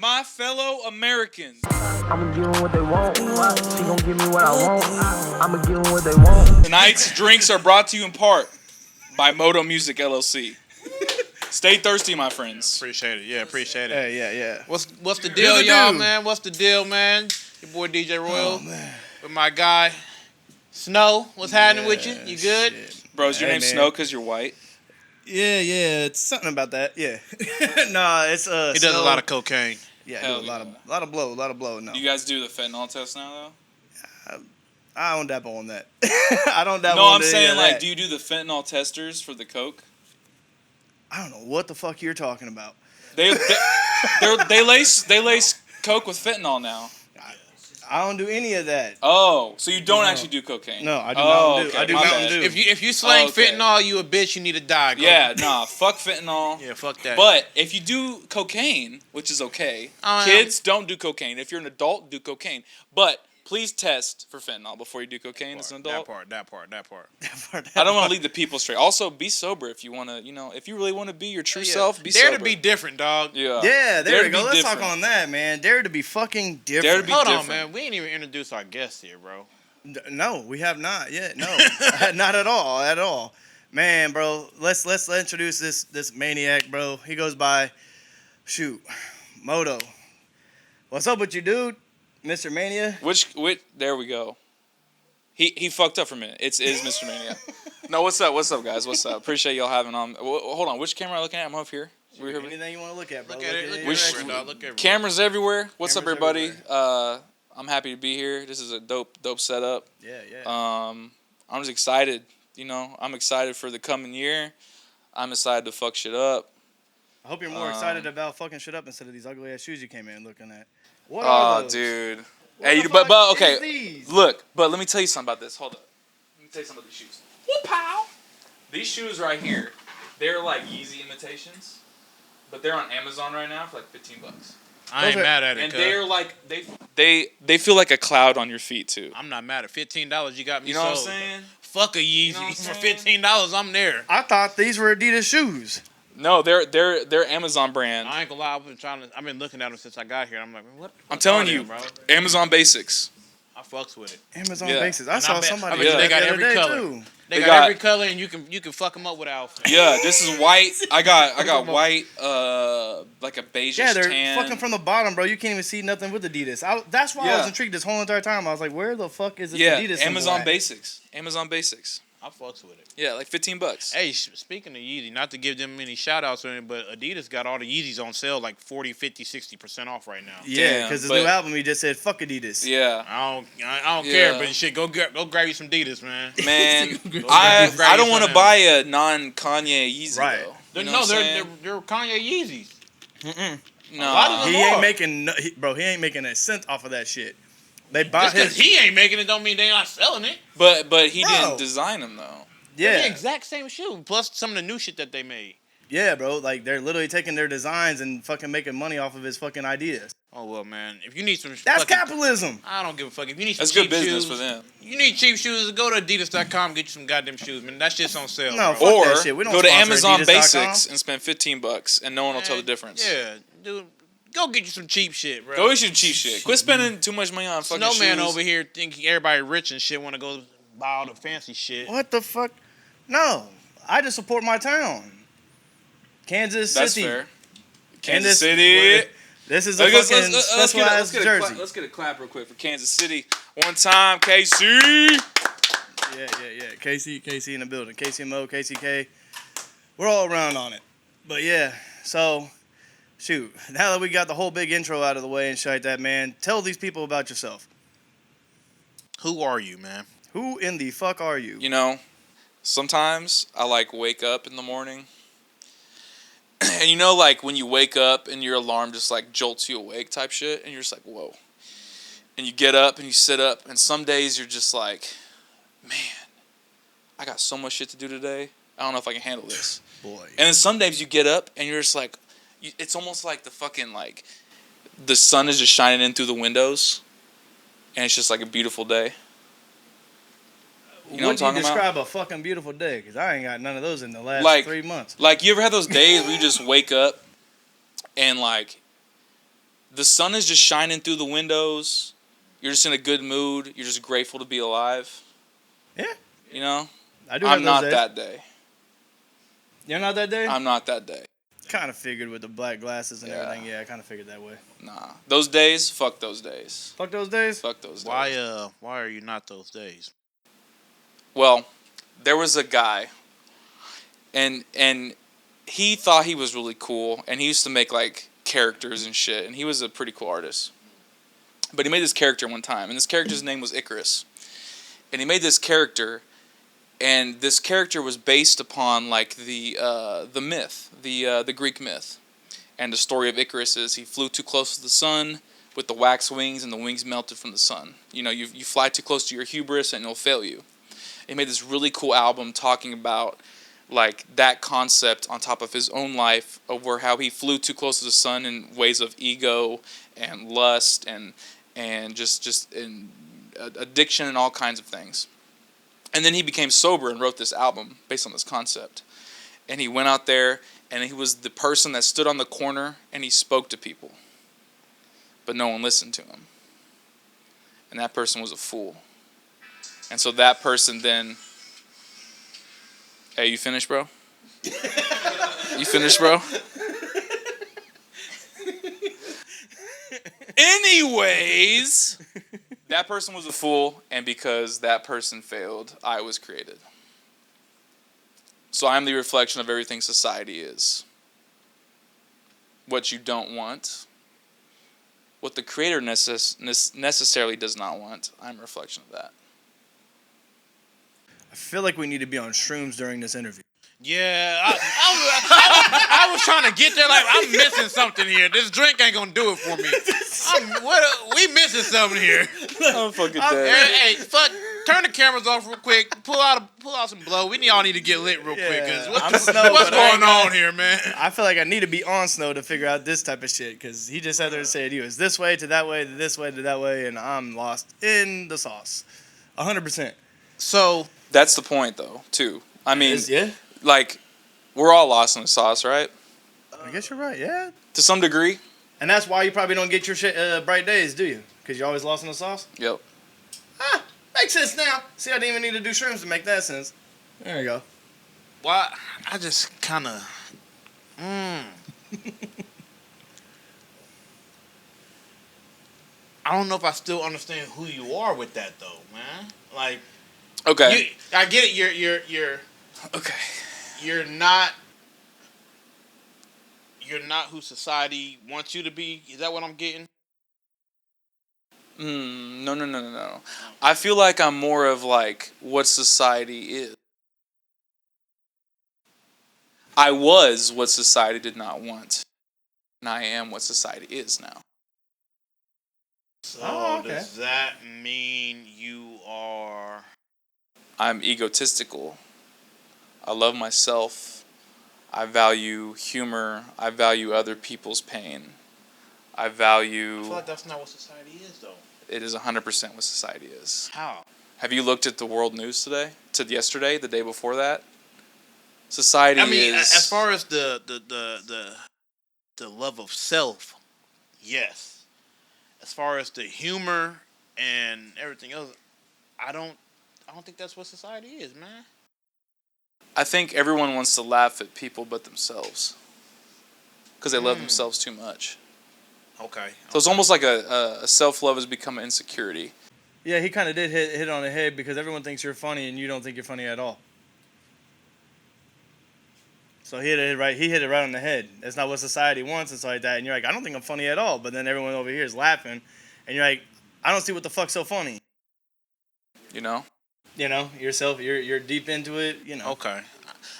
My fellow Americans. I'ma give them what they want. She gon' give me what I want. I'ma give them what they want. Tonight's drinks are brought to you in part by Modo Music LLC. Stay thirsty, my friends. Appreciate it. Yeah, appreciate it. Hey, yeah. What's the deal, the y'all, dude. man? What's the deal, man? Your boy DJ Royal Oh, man. with my guy Snow. What's happening with you? You good? Shit. Bro, is your Hey, name man. Snow because you're white? Yeah. It's something about that. Yeah. Nah, it's He does a lot of cocaine. Yeah, Hell I do a yeah. lot of blow. No, Do you guys do the fentanyl test now, though? I don't dabble on that. I don't dabble. No, on I'm any saying, of like, that. do you do the fentanyl testers for the coke? I don't know what the fuck you're talking about. They lace coke with fentanyl now. I don't do any of that. Oh, so you don't No. actually do cocaine? No, I do Oh, Mountain Dew. okay, I do my Mountain bad. Dew. If you slang Oh, okay. fentanyl, you a bitch. You need to die. Go. Yeah, nah, fuck fentanyl. Yeah, fuck that. But if you do cocaine, which is okay, kids don't do cocaine. If you're an adult, do cocaine. But please test for fentanyl before you do cocaine as an adult. That part. I don't want to lead the people straight. Also, be sober if you want to, if you really want to be your true self, be Dare sober. to be different, dog. Yeah. Yeah, Dare there we to go. be Let's talk different. on that, man. Dare to be fucking different. Dare to be Hold on, different. man. We ain't even introduced our guest here, bro. No, we have not yet. No, not at all. Man, bro, let's introduce this maniac, bro. He goes by, Modo. What's up with you, dude? Mr. Mania. Which there we go. He fucked up for a minute. It is Mr. Mania. No, what's up, guys? What's up? Appreciate y'all having on. Hold on, which camera am I looking at? I'm up here. We here. Anything you want to look at, bro. Look at it. Look Which- everywhere, dog. Look everywhere. Cameras everywhere. What's up, Cameras everybody? everywhere. I'm happy to be here. This is a dope setup. Yeah. I'm just excited. I'm excited for the coming year. I'm excited to fuck shit up. I hope you're more excited about fucking shit up instead of these ugly ass shoes you came in looking at. What Oh, are those? dude. What Hey, the but fuck okay. is these? Look, but let me tell you something about this. Hold up. Let me tell you something about these shoes. Whoop-pow! These shoes right here, they're like Yeezy imitations, but they're on Amazon right now for like $15. I ain't mad at it. And cuz. they're like they feel like a cloud on your feet too. I'm not mad at $15. You got me. You know what I'm sold. saying? Fuck a Yeezy know what I'm for saying? $15. I'm there. I thought these were Adidas shoes. No, they're Amazon brand. I ain't gonna lie. I've been looking at them since I got here. I'm like, what? I'm telling are you, them, bro? Amazon Basics. I fucks with it. Amazon Yeah. Basics. I And saw I bet- somebody. I bet you do they that got the every other day, color. too. They They got got- every color, and you can fuck them up with outfits. Yeah, this is white. I got white, like a beige Yeah, they're tan. fucking from the bottom, bro. You can't even see nothing with Adidas. That's why I was Yeah. intrigued this whole entire time. I was like, where the fuck is this Yeah, Adidas symbol Amazon at? Basics. Amazon Basics. I fucks with it. Yeah, like $15. Hey, speaking of Yeezy, not to give them any shout outs or anything, but Adidas got all the Yeezys on sale like 40, 50, 60% off right now. Yeah, Damn, because his but- new album, he just said, fuck Adidas. Yeah. I don't Yeah. care, but shit, go grab you some Adidas, man. Man, grab I you don't want to some. buy a non-Kanye Yeezy Right. though. They're, You know no, what I'm they're, saying? they're Kanye Yeezys. No. a lot of them He ain't are. making, he ain't making a cent off of that shit. They bought Just because his, he ain't making it don't mean they not selling it. But he Bro. didn't design them though. They're the yeah, exact same shoe, plus some of the new shit that they made. yeah, bro. Like they're literally taking their designs and fucking making money off of his fucking ideas. Oh well, man. If you need some, That's fucking, capitalism. I don't give a fuck. If you need some That's cheap good business shoes, for them. You need cheap shoes, go to Adidas.com, get you some goddamn shoes, man. That shit's on sale. No, bro. fuck Or that shit. We don't go to sponsor Amazon Adidas.com. Basics and spend $15, and no one will tell the Man, difference. Yeah, dude, go get you some cheap shit, bro. Go issue cheap shit. Quit spending too much money on fucking Snowman shoes. over here thinking everybody rich and shit want to go buy all the fancy shit. What the fuck? No, I just support my town, Kansas That's City. fair. And Kansas this- City. This is a Let's fucking specialized jersey. Let's get a clap real quick for Kansas City. One time, KC. Yeah. KC in the building. KCMO, KCK. We're all around on it. But yeah, so shoot. Now that we got the whole big intro out of the way and shit like that, man, tell these people about yourself. Who are you, man? Who in the fuck are you? You know, sometimes I like wake up in the morning. And you know, like when you wake up and your alarm just like jolts you awake type shit, and you're just like, whoa. And you get up and you sit up, and some days you're just like, man, I got so much shit to do today. I don't know if I can handle this. Boy. And then some days you get up and you're just like, it's almost like the fucking like, the sun is just shining in through the windows, and it's just like a beautiful day. You know What what I'm do you talking describe a fucking beautiful day? Because I ain't got none of those in the last Like- 3 months. Like, you ever had those days where you just wake up and, like, the sun is just shining through the windows. You're just in a good mood. You're just grateful to be alive. Yeah. You know? I do have I'm those not days. that day. You're not that day? I'm not that day. Kind of figured with the black glasses and Yeah. everything. Yeah, I kind of figured that way. Nah. Those days, fuck those days. Fuck those days? Fuck those days. Why are you not those days? Well, there was a guy, and he thought he was really cool, and he used to make like characters and shit, and he was a pretty cool artist. But he made this character one time, and this character's name was Icarus. And he made this character, and this character was based upon like the myth, the Greek myth. And the story of Icarus is he flew too close to the sun with the wax wings, and the wings melted from the sun. You know, you fly too close to your hubris, and it'll fail you. He made this really cool album talking about like that concept on top of his own life over how he flew too close to the sun in ways of ego and lust and just in addiction and all kinds of things. And then he became sober and wrote this album based on this concept. And he went out there and he was the person that stood on the corner and he spoke to people. But no one listened to him. And that person was a fool. And so that person then... Hey, you finished, bro? You finished, bro? Anyways, that person was a fool, and because that person failed, I was created. So I'm the reflection of everything society is. What you don't want, what the creator necessarily does not want, I'm a reflection of that. I feel like we need to be on shrooms during this interview. Yeah, I was trying to get there. Like, I'm missing something here. This drink ain't gonna do it for me. We missing something here. I'm fucking dead. Hey, fuck! Turn the cameras off real quick. Pull out some blow. We all need to get lit real quick. Cause what's going on here, man? I feel like I need to be on Snow to figure out this type of shit because he just had to say he was this way to that way to this way to that way, and I'm lost in the sauce, 100%. So that's the point, though. Too. I mean, yeah. Like, we're all lost in the sauce, right? I guess you're right. Yeah. To some degree. And that's why you probably don't get your shit bright days, do you? Because you're always lost in the sauce. Yep. Ah, makes sense now. See, I didn't even need to do shrooms to make that sense. There you go. Well, I just kind of. I don't know if I still understand who you are with that though, man. Like, okay, I get it. You're okay. You're not who society wants you to be. Is that what I'm getting? No. I feel like I'm more of like what society is. I was what society did not want, and I am what society is now. So does that mean you are? I'm egotistical. I love myself. I value humor. I value other people's pain. I feel like that's not what society is, though. It is 100% what society is. How? Have you looked at the world news today? To yesterday, the day before that? Society is... I mean, as far as the love of self, yes. As far as the humor and everything else, I don't think that's what society is, man. I think everyone wants to laugh at people but themselves. Because they love themselves too much. Okay. So it's almost like a self-love has become an insecurity. Yeah, he kind of did hit on the head because everyone thinks you're funny and you don't think you're funny at all. So he hit it right on the head. That's not what society wants and stuff like that. And you're like, I don't think I'm funny at all. But then everyone over here is laughing. And you're like, I don't see what the fuck's so funny. You know? You know, yourself, you're deep into it, you know. Okay.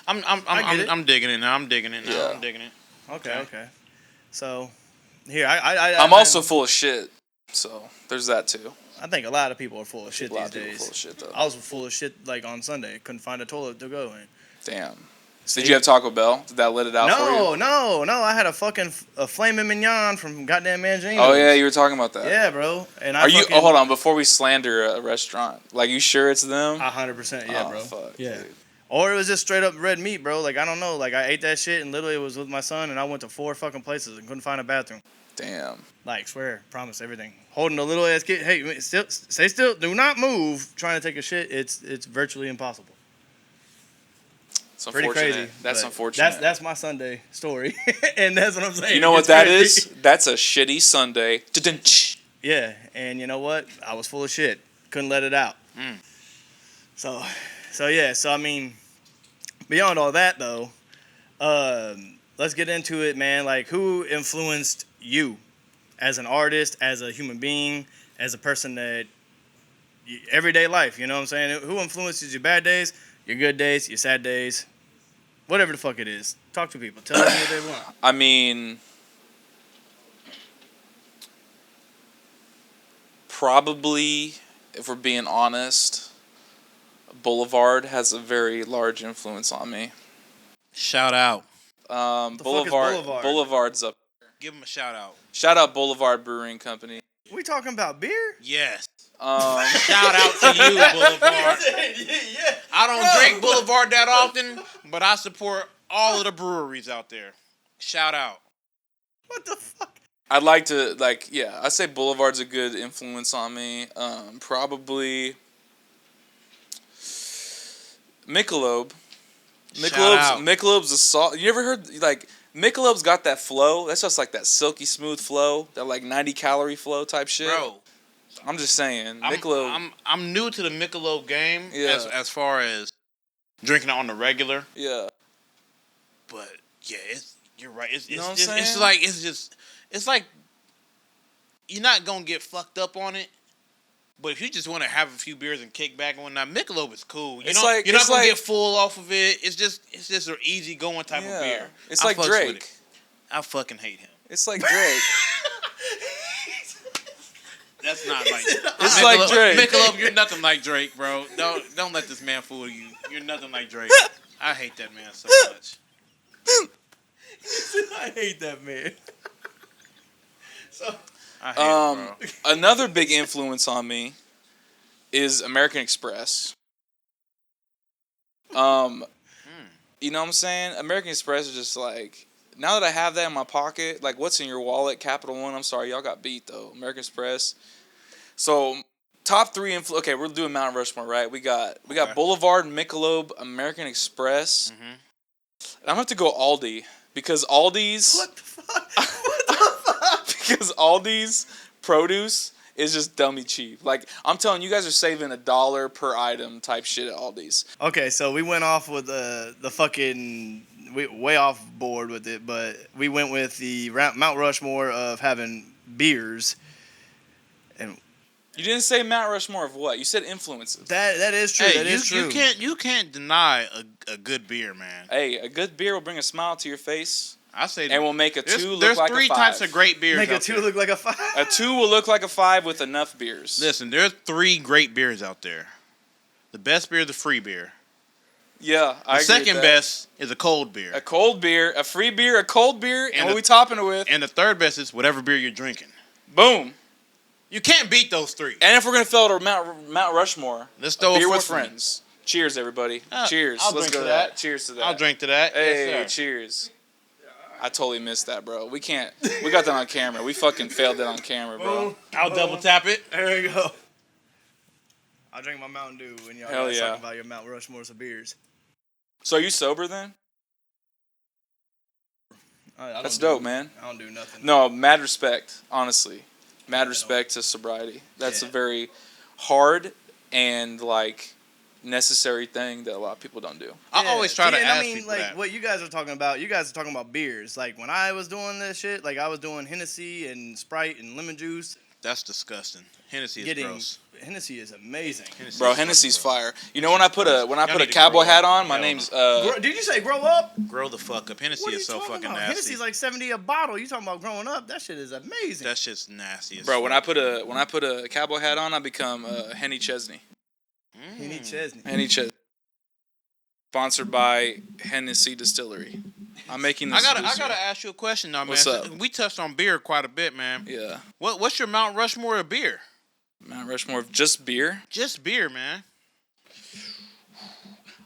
I'm digging it now. I'm digging it now. Yeah. I'm digging it. Okay. So, here, I'm also full of shit. So, there's that too. I think a lot of people are full of shit A lot these of people days. are full of shit, though. I was full of shit, like, on Sunday. Couldn't find a toilet to go in. Damn. So did you have Taco Bell? Did that let it out for you? No. I had a flaming mignon from goddamn Mangino's. Oh, yeah, you were talking about that. Yeah, bro. And hold on, before we slander a restaurant. Like, you sure it's them? 100%, yeah, bro. Fuck, yeah. dude. Or it was just straight up red meat, bro. Like, I don't know. Like, I ate that shit and literally it was with my son and I went to 4 fucking places and couldn't find a bathroom. Damn. Like, swear, promise, everything. Holding a little ass kid. Hey, still, stay still. Do not move. Trying to take a shit. It's virtually impossible. It's Pretty unfortunate. crazy. That's but unfortunate. That's my Sunday story, and that's what I'm saying. You know what It's that crazy. is? That's a shitty Sunday. Yeah, and you know what? I was full of shit. Couldn't let it out. So yeah. So I mean, beyond all that though, let's get into it, man. Like, who influenced you as an artist, as a human being, as a person that everyday life? You know what I'm saying? Who influences your bad days, your good days, your sad days, whatever the fuck it is? Talk to people. Tell them what they want. I mean, probably, if we're being honest, Boulevard has a very large influence on me. Shout out. fuck is Boulevard. Boulevard? Boulevard's up. Give him a shout out. Shout out Boulevard Brewing Company. We talking about beer? Yes. Shout out to you, Boulevard. Yeah. I don't drink Boulevard that often, but I support all of the breweries out there. Shout out. What the fuck? I'd like to, I say Boulevard's a good influence on me. Probably Michelob. Shout out. Michelob's a salt. You ever heard, Michelob's got that flow? That's just like that silky smooth flow, that 90 calorie flow type shit. Bro, I'm just saying, Michelob. I'm new to the Michelob game Yeah. as far as drinking it on the regular. Yeah. But yeah, you're right. It's know what I'm just it's like you're not gonna get fucked up on it. But if you just want to have a few beers and kick back and whatnot, Michelob is cool. You're not gonna get full off of it. It's just an easy going type of beer. It's like Drake. I fucking hate him. It's like Drake. That's not like It's like Drake. Michelob, you're nothing like Drake, bro. Don't let this man fool you. You're nothing like Drake. I hate that man so much. I hate that man. So I hate him, bro. Another big influence on me is American Express. You know what I'm saying? American Express is just now that I have that in my pocket, what's in your wallet? Capital One. I'm sorry, y'all got beat though. American Express. So top three okay, we're doing Mount Rushmore, right? We got Boulevard, Michelob, American Express. Mm-hmm. And I'm gonna have to go Aldi because Aldi's. what the fuck? What the fuck? Because Aldi's produce is just dummy cheap. I'm telling you, guys are saving $1 per item type shit at Aldi's. Okay, so we went off with the fucking way off board with it, but we went with the Mount Rushmore of having beers, and You didn't say Mount Rushmore of what? You said influences. that is true. Hey, that is true. You can't deny a good beer, man. Hey, a good beer will bring a smile to your face, I say, and will make a 2 look there's like a 5. three types of great beers. Make a out 2 there. look like a 5. A 2 will look like a 5 with enough beers. Listen, there's 3 great beers out there. The best beer is the free beer. Yeah, I The agree second with that. best is a cold beer. A cold beer, a free beer, a cold beer, and what the- we topping it with? And the third best is whatever beer you're drinking. Boom. You can't beat those 3. And if we're gonna fill out Mount Rushmore, Let's throw a beer a with fourth one. friends. Cheers, everybody. Cheers. I'll Let's drink go to to that. that. Cheers to that. I'll drink to that. Hey, Yes, sir. cheers. I totally missed that, bro. We can't. We got that on camera. We fucking failed that on camera, bro. I'll double tap it. There you go. I'll drink my Mountain Dew when y'all Hell guys yeah. talking about your Mount Rushmores of beers. So are you sober then? I don't That's do- dope, man. I don't do nothing. No, mad respect, honestly. Mad respect to sobriety. That's a very hard and necessary thing that a lot of people don't do. I always try to and ask I mean, people like that. what you guys are talking about. You guys are talking about beers. Like when I was doing this shit, I was doing Hennessy and Sprite and lemon juice. That's disgusting. Hennessy is gross. Hennessy is amazing. Bro, Hennessy's fire. You know when I put a Y'all a need to cowboy grow hat up. on, my Hell name's Did you say grow up? Grow the fuck up. Hennessy What are you is so talking fucking about? nasty. Hennessy's like 70 a bottle. You talking about growing up? That shit is amazing. That shit's nasty. As Bro, when I fuck. put a cowboy hat on, I become Henny Chesney. Henny Chesney. Henny Chesney. Sponsored by Hennessy Distillery. I'm making this. I gotta ask you a question now, man. What's up? We touched on beer quite a bit, man. Yeah. What's your Mount Rushmore of beer? Mount Rushmore of just beer. Just beer, man.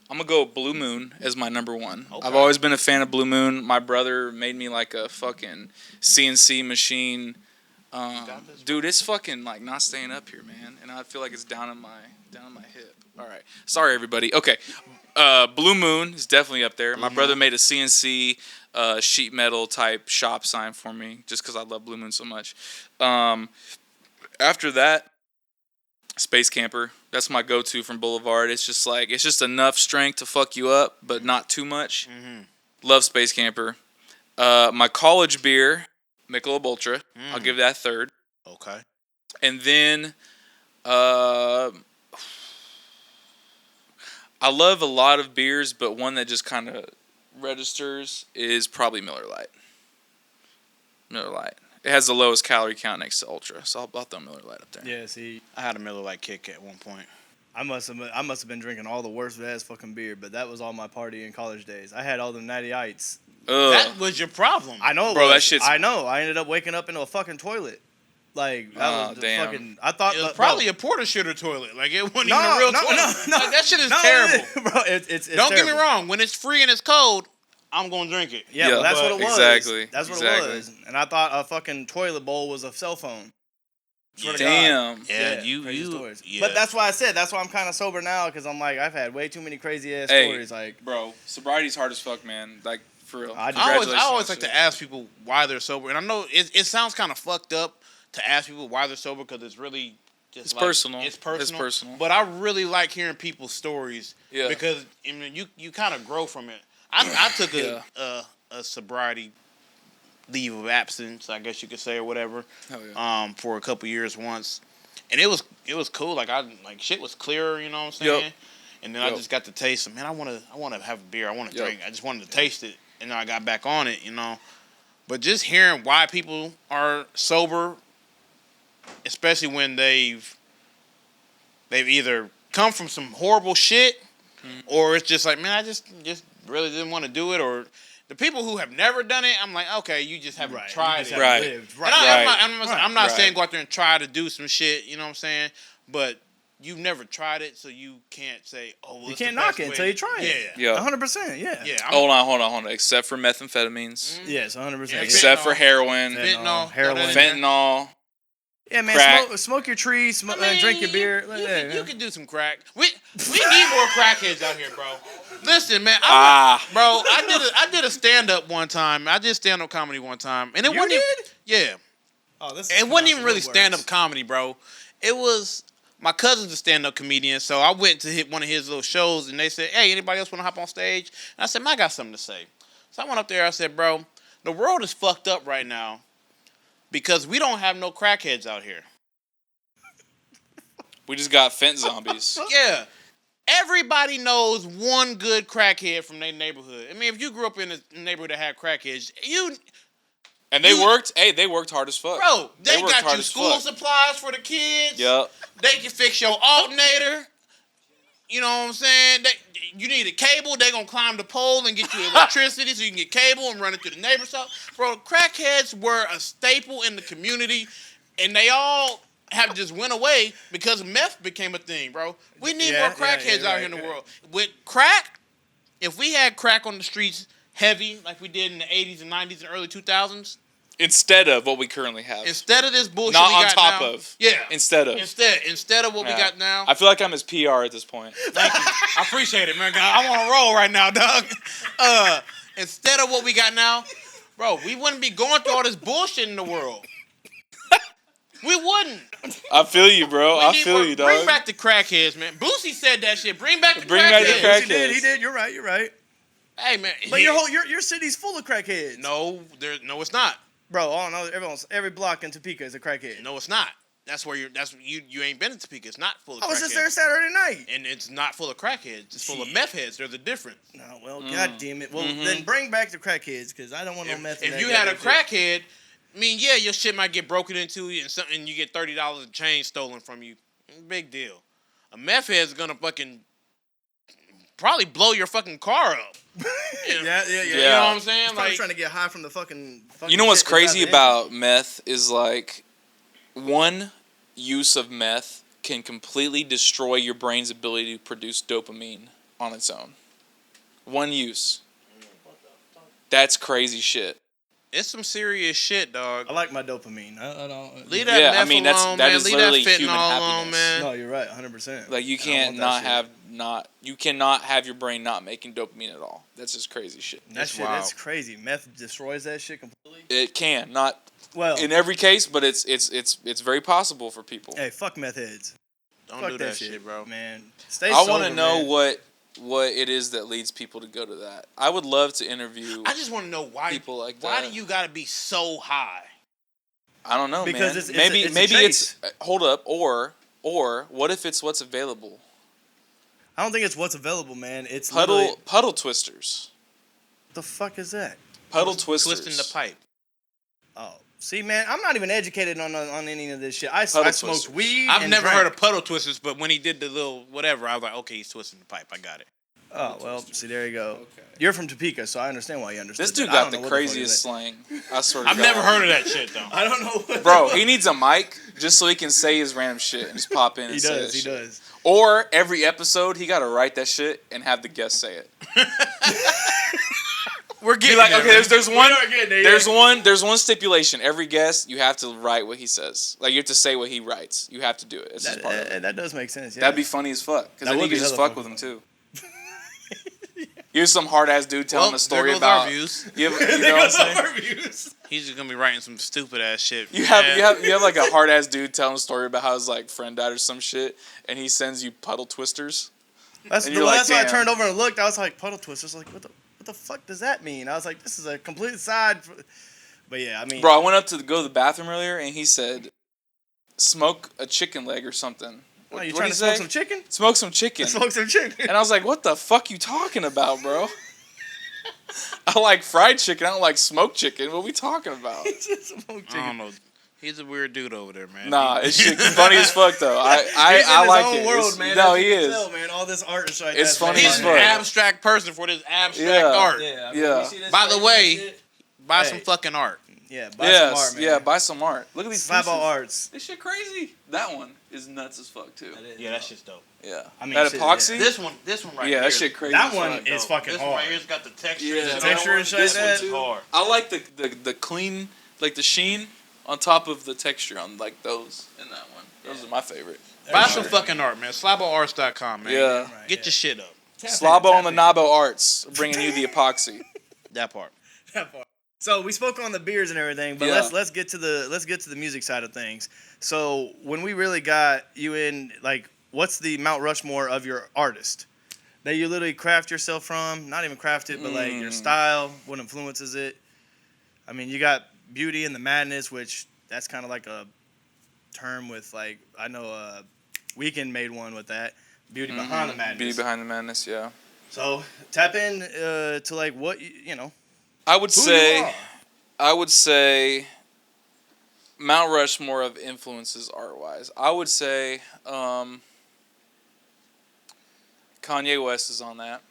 I'm gonna go Blue Moon as my number one. Okay. I've always been a fan of Blue Moon. My brother made me like a fucking CNC machine. Dude, it's fucking like not staying up here, man, and I feel like it's down in my hip. All right, sorry everybody. Okay, Blue Moon is definitely up there. My brother made a CNC sheet metal type shop sign for me just because I love Blue Moon so much. After that, Space Camper. That's my go-to from Boulevard. It's just enough strength to fuck you up, but not too much. Love Space Camper. My college beer, Michelob Ultra. I'll give that third. Okay. And then I love a lot of beers, but one that just kind of registers is probably Miller Lite. Miller Lite. It has the lowest calorie count next to Ultra, so I'll throw Miller Lite up there. Yeah, see, I had a Miller Lite kick at one point. I must have been drinking all the worst ass fucking beer, but that was all my party in college days. I had all the Natty Ites. That was your problem. I know, bro. That shit's. I know. I ended up waking up in a fucking toilet. Like that was damn. fucking. I thought it was probably a porta shitter toilet. Like it wasn't even a real toilet. No, like, that shit is terrible, bro. It's Don't terrible. get me wrong. When it's free and it's cold, I'm gonna drink it. Yeah, well, that's what it was. Exactly. That's what it was. And I thought a fucking toilet bowl was a cell phone. Damn. Yeah, crazy stories. Yeah. But that's why I said that's why I'm kind of sober now because I'm like I've had way too many crazy ass stories. Like, bro, sobriety's hard as fuck, man. Like for real. I always like to ask people why they're sober, and I know it sounds kind of fucked up to ask people why they're sober because it's really just it's personal. It's personal. It's personal. But I really like hearing people's stories because I mean you kind of grow from it. I took a sobriety leave of absence, I guess you could say, or whatever. For a couple years once, and it was cool. Like shit was clearer, you know what I'm saying? Yep. And then I just got to taste it. Man, I want to have a beer. I want to drink. I just wanted to taste it, and then I got back on it, you know. But just hearing why people are sober, especially when they've either come from some horrible shit, or it's just like, man, I just really didn't want to do it, or the people who have never done it, I'm like, okay, you just haven't tried it. I'm not saying go out there and try to do some shit, you know what I'm saying? But you've never tried it, so you can't say, oh, well, you can't knock it until you try it. Yeah. 100%, yeah. Hold on. Except for methamphetamines. Yes, 100%. Except for heroin. Fentanyl. Yeah, man, smoke your tree, drink your beer. You can do some crack. We need more crackheads out here, bro. Listen, man. I did a stand-up one time. I did stand-up comedy one time. And it wasn't even, yeah. Oh, this it wasn't even really stand-up comedy, bro. It was, my cousin's a stand-up comedian, so I went to hit one of his little shows, and they said, hey, anybody else want to hop on stage? And I said, man, I got something to say. So I went up there, I said, bro, the world is fucked up right now because we don't have no crackheads out here. We just got fent zombies. Yeah. Everybody knows one good crackhead from their neighborhood. I mean, if you grew up in a neighborhood that had crackheads, they worked hard as fuck. Bro, they got you school supplies for the kids. Yep. They can fix your alternator. You know what I'm saying? You need a cable, they gonna climb the pole and get you electricity so you can get cable and run it to the neighbor's house. Bro, crackheads were a staple in the community, and they all have just went away because meth became a thing, bro. We need more crackheads out here in the world. With crack, if we had crack on the streets heavy like we did in the 80s and 90s and early 2000s. Instead of what we currently have. Instead of this bullshit Not we on got top now. of. Yeah. Instead of what we got now. I feel like I'm his PR at this point. Thank you. I appreciate it, man. I want to roll right now, dog. Instead of what we got now, bro, we wouldn't be going through all this bullshit in the world. We wouldn't. I feel you, bro. I feel you, dog. Bring back the crackheads, man. Boosie said that shit. Bring back the crackheads. He did. You're right. Hey, man. But your city's full of crackheads. No, it's not. Bro, I don't know. Every block in Topeka is a crackhead. No, it's not. You ain't been in Topeka. It's not full of crackheads. I was just there Saturday night. And it's not full of crackheads. It's full of meth heads. There's a difference. No, well, god damn it. Well, then bring back the crackheads because I don't want no meth. If you had a crackhead, I mean, yeah, your shit might get broken into and you get $30 a chain stolen from you. Big deal. A meth head's gonna fucking probably blow your fucking car up. Yeah. You know what I'm saying? He's probably trying to get high from the fucking you know what's crazy about meth is like one use of meth can completely destroy your brain's ability to produce dopamine. on its own. One use. That's crazy shit. It's some serious shit, dog. I like my dopamine. I don't leave that meth alone, that man. is Leave literally that human fentanyl happiness. alone, man. No, you're right, 100%. Like you cannot have your brain not making dopamine at all. That's just crazy shit. That's crazy. Meth destroys that shit completely. It can not well in every case, but it's very possible for people. Hey, fuck meth heads. Don't do that shit, bro. Man, I want to know what it is that leads people to go to that. I would love to interview. I just want to know why people like that. Why do you got to be so high? I don't know, because man. Maybe it's hold up, or what if it's what's available? I don't think it's what's available, man. It's puddle twisters. What the fuck is that? Puddle twisters. Twisting the pipe. Oh, see, man, I'm not even educated on any of this shit. I smoked weed. I've never heard of puddle twisters, but when he did the little whatever, I was like, okay, he's twisting the pipe. I got it. Oh, well, see, there you go. Okay. You're from Topeka, so I understand why you understand. This dude got the craziest slang. I swear to God. I've never heard of that shit, though. I don't know. Bro, he needs a mic just so he can say his random shit and just pop in and say that shit. He does. Or every episode, he got to write that shit and have the guest say it. We're getting like, there, okay, there's one stipulation. Every guest, you have to write what he says. Like, you have to say what he writes. You have to do it. It's just part of it. That does make sense, yeah. That'd be funny as fuck. Because then you could just fuck with him, too. Here's some hard ass dude telling a story about. Our views. You know what I'm saying? Our views. He's just gonna be writing some stupid ass shit. You have like a hard ass dude telling a story about how his like friend died or some shit, and he sends you puddle twisters. That's why I turned over and looked. I was like, puddle twisters. Like, what the fuck does that mean? I was like, this is a complete side. But yeah, I mean, bro, I went up to go to the bathroom earlier, and he said, "Smoke a chicken leg or something." Oh, you trying to smoke some chicken? Smoke some chicken. Smoke some chicken. And I was like, what the fuck you talking about, bro? I like fried chicken. I don't like smoked chicken. What are we talking about? I don't know. He's a weird dude over there, man. Nah, it's funny as fuck, though. I like it. World, man. No, he is. Tell, man. All this art and shit. It's funny He's as an fuck. abstract person for this abstract art. Yeah. By the way, buy some fucking art. Yeah, buy some art, man. Yeah, buy some art. Look at these SlaboArts. This shit crazy. That one is nuts as fuck too. Yeah, that shit's dope. Yeah. I mean, that epoxy. This one right here. Yeah, that shit crazy. That one is fucking this hard. One right here's got the texture. Yeah, the texture and shit. This one's hard. I like the clean, like the sheen on top of the texture on like those in that one. Those are my favorite. Buy some fucking art, man. SlaboArts.com, man. Yeah. Get your shit up. Slabo on the Nabo Arts, bringing you the epoxy. That part. So we spoke on the beers and everything, but let's get to the music side of things. So when we really got you in, like, what's the Mount Rushmore of your artist that you literally craft yourself from? Not even craft it, but like your style, what influences it? I mean, you got Beauty and the Madness, which that's kind of like a term with like I know Weeknd made one with that. Beauty behind the madness. Beauty behind the madness, yeah. So tap in to like what you know. I would say Mount Rushmore of influences art-wise. I would say Kanye West is on that.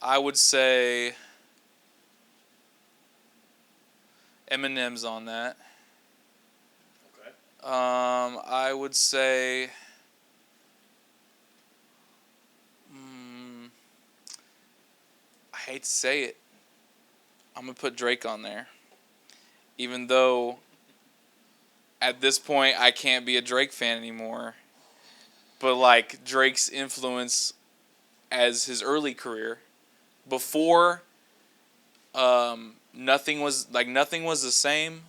I would say Eminem's on that. Okay. I would say I hate to say it. I'm going to put Drake on there. Even though at this point I can't be a Drake fan anymore. But like Drake's influence as his early career before nothing was the same.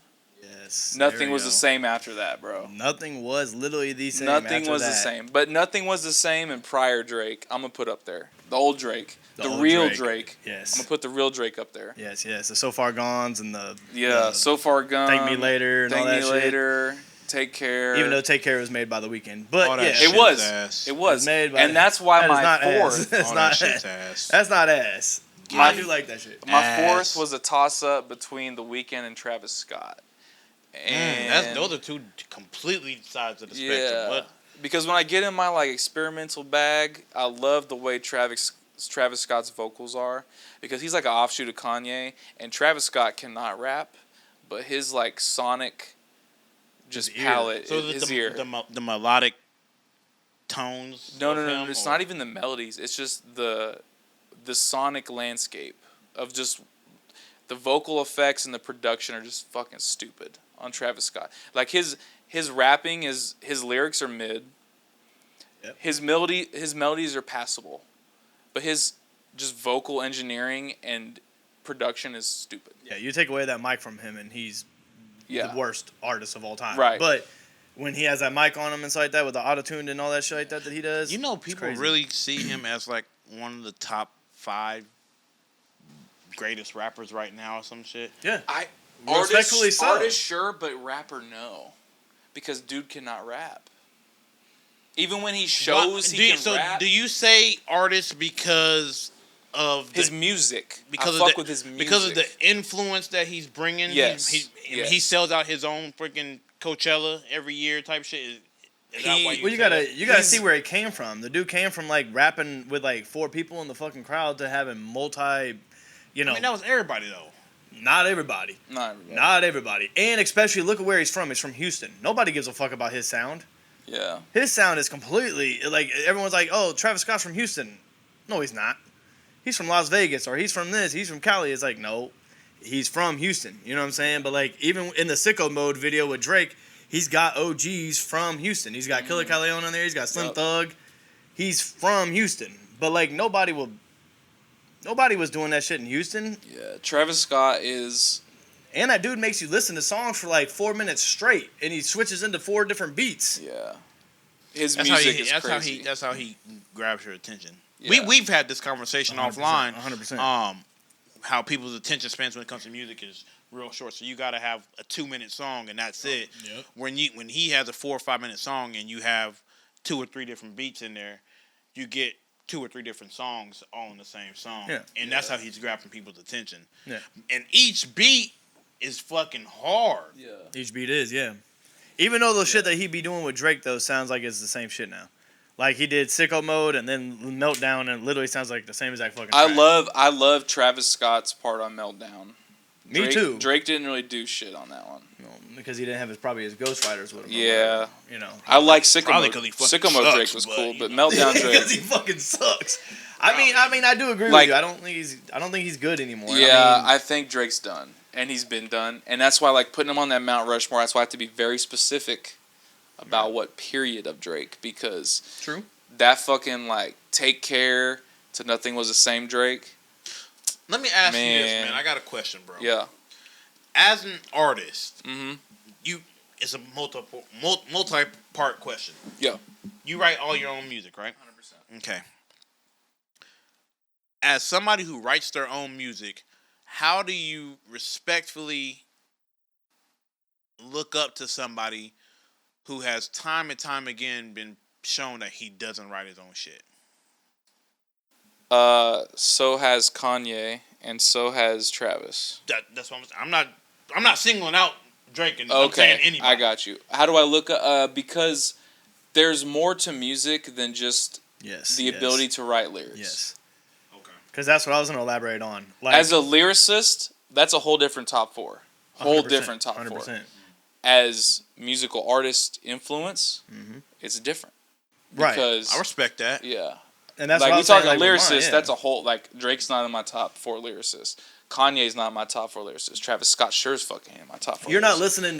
Yes. Nothing was the same after that, bro. Nothing was literally the same. Nothing was the same. But nothing was the same in prior Drake. I'm going to put up there. The old Drake. The real Drake. Yes. I'm going to put the real Drake up there. Yes. The So Far Gones and the... Yeah, So Far Gone. Thank Me Later and all that shit. Thank Me Later. Take Care. Even though Take Care was made by The Weeknd. But yeah. It was. Made by and that's why my fourth... That's not ass. That's not ass. I do like that shit. My fourth was a toss-up between The Weeknd and Travis Scott. And those are two completely sides of the spectrum. But because when I get in my like experimental bag, I love the way Travis Scott's vocals are, because he's like an offshoot of Kanye, and Travis Scott cannot rap, but his like sonic palette, so his ear, the melodic tones. No. It's not even the melodies. It's just the sonic landscape of just the vocal effects and the production are just fucking stupid on Travis Scott. Like his rapping his lyrics are mid. Yep. His melodies are passable, but his just vocal engineering and production is stupid. Yeah, you take away that mic from him and he's the worst artist of all time. Right. But when he has that mic on him and stuff like that with the auto-tuned and all that shit like that he does. You know, people really see him as like one of the top 5 greatest rappers right now or some shit. Yeah. Artist sure, but rapper no. Because dude cannot rap. Even when he shows he can rap. Do you say artist because of his music? Because with his music. Because of the influence that he's bringing? Yes. He sells out his own freaking Coachella every year type shit. Is that why you gotta see where it came from. The dude came from like rapping with like 4 people in the fucking crowd to having multi, you know. I mean, that was everybody though. Not everybody. And especially look at where he's from. He's from Houston. Nobody gives a fuck about his sound. Yeah. His sound is completely like everyone's like, oh, Travis Scott's from Houston. No, he's not. He's from Las Vegas or he's from this. He's from Cali. It's like, no, he's from Houston. You know what I'm saying? But like even in the Sicko Mode video with Drake, he's got OGs from Houston. He's got Killer Caleon on there. He's got Slim Thug. He's from Houston. But like nobody was doing that shit in Houston. Yeah, Travis Scott is. And that dude makes you listen to songs for like 4 minutes straight, and he switches into 4 different beats. Yeah, his music is crazy. That's how he grabs your attention. Yeah. We've had this conversation offline. 100%. How people's attention spans when it comes to music is real short. So you got to have a 2-minute song, and that's it. Yep. When he has a 4 or 5 minute song, and you have 2 or 3 different beats in there, you get 2 or 3 different songs all in the same song. Yeah. And that's how he's grabbing people's attention. Yeah. And each beat is fucking hard. Yeah. Each beat is, yeah. Even though the shit that he be doing with Drake, though, sounds like it's the same shit now. Like, he did Sicko Mode and then Meltdown, and it literally sounds like the same exact fucking track. I love Travis Scott's part on Meltdown. Me too. Drake didn't really do shit on that one. No, because he didn't have his ghostwriters with him. Yeah. You know. I like Sicko Mode. Sicko Mode Drake was cool, but Meltdown Drake. Because he fucking sucks. I mean, I do agree with you. I don't think he's good anymore. Yeah, I think Drake's done. And he's been done. And that's why, like, putting him on that Mount Rushmore, that's why I have to be very specific about what period of Drake. Because true. That fucking, like, Take Care to Nothing Was the Same Drake. Let me ask you this, man. I got a question, bro. Yeah. As an artist, mm-hmm. It's a multi-part question. Yeah. You write all your own music, right? 100%. Okay. As somebody who writes their own music, how do you respectfully look up to somebody who has time and time again been shown that he doesn't write his own shit? So has Kanye, and so has Travis. That's what I'm not singling out Drake, and I'm saying anybody. I got you. How do I look? Because there's more to music than just the ability to write lyrics. Yes. Okay. Because that's what I was going to elaborate on. Like, as a lyricist, that's a whole different top 4. Whole different top 4. 100%. As musical artist influence, it's different. Because, I respect that. Yeah. And that's like what we talking like lyricist. That's a whole Drake's not in my top 4 lyricists. Kanye's not in my top 4 lyricists. Travis Scott sure is fucking in my top 4. You're not listening.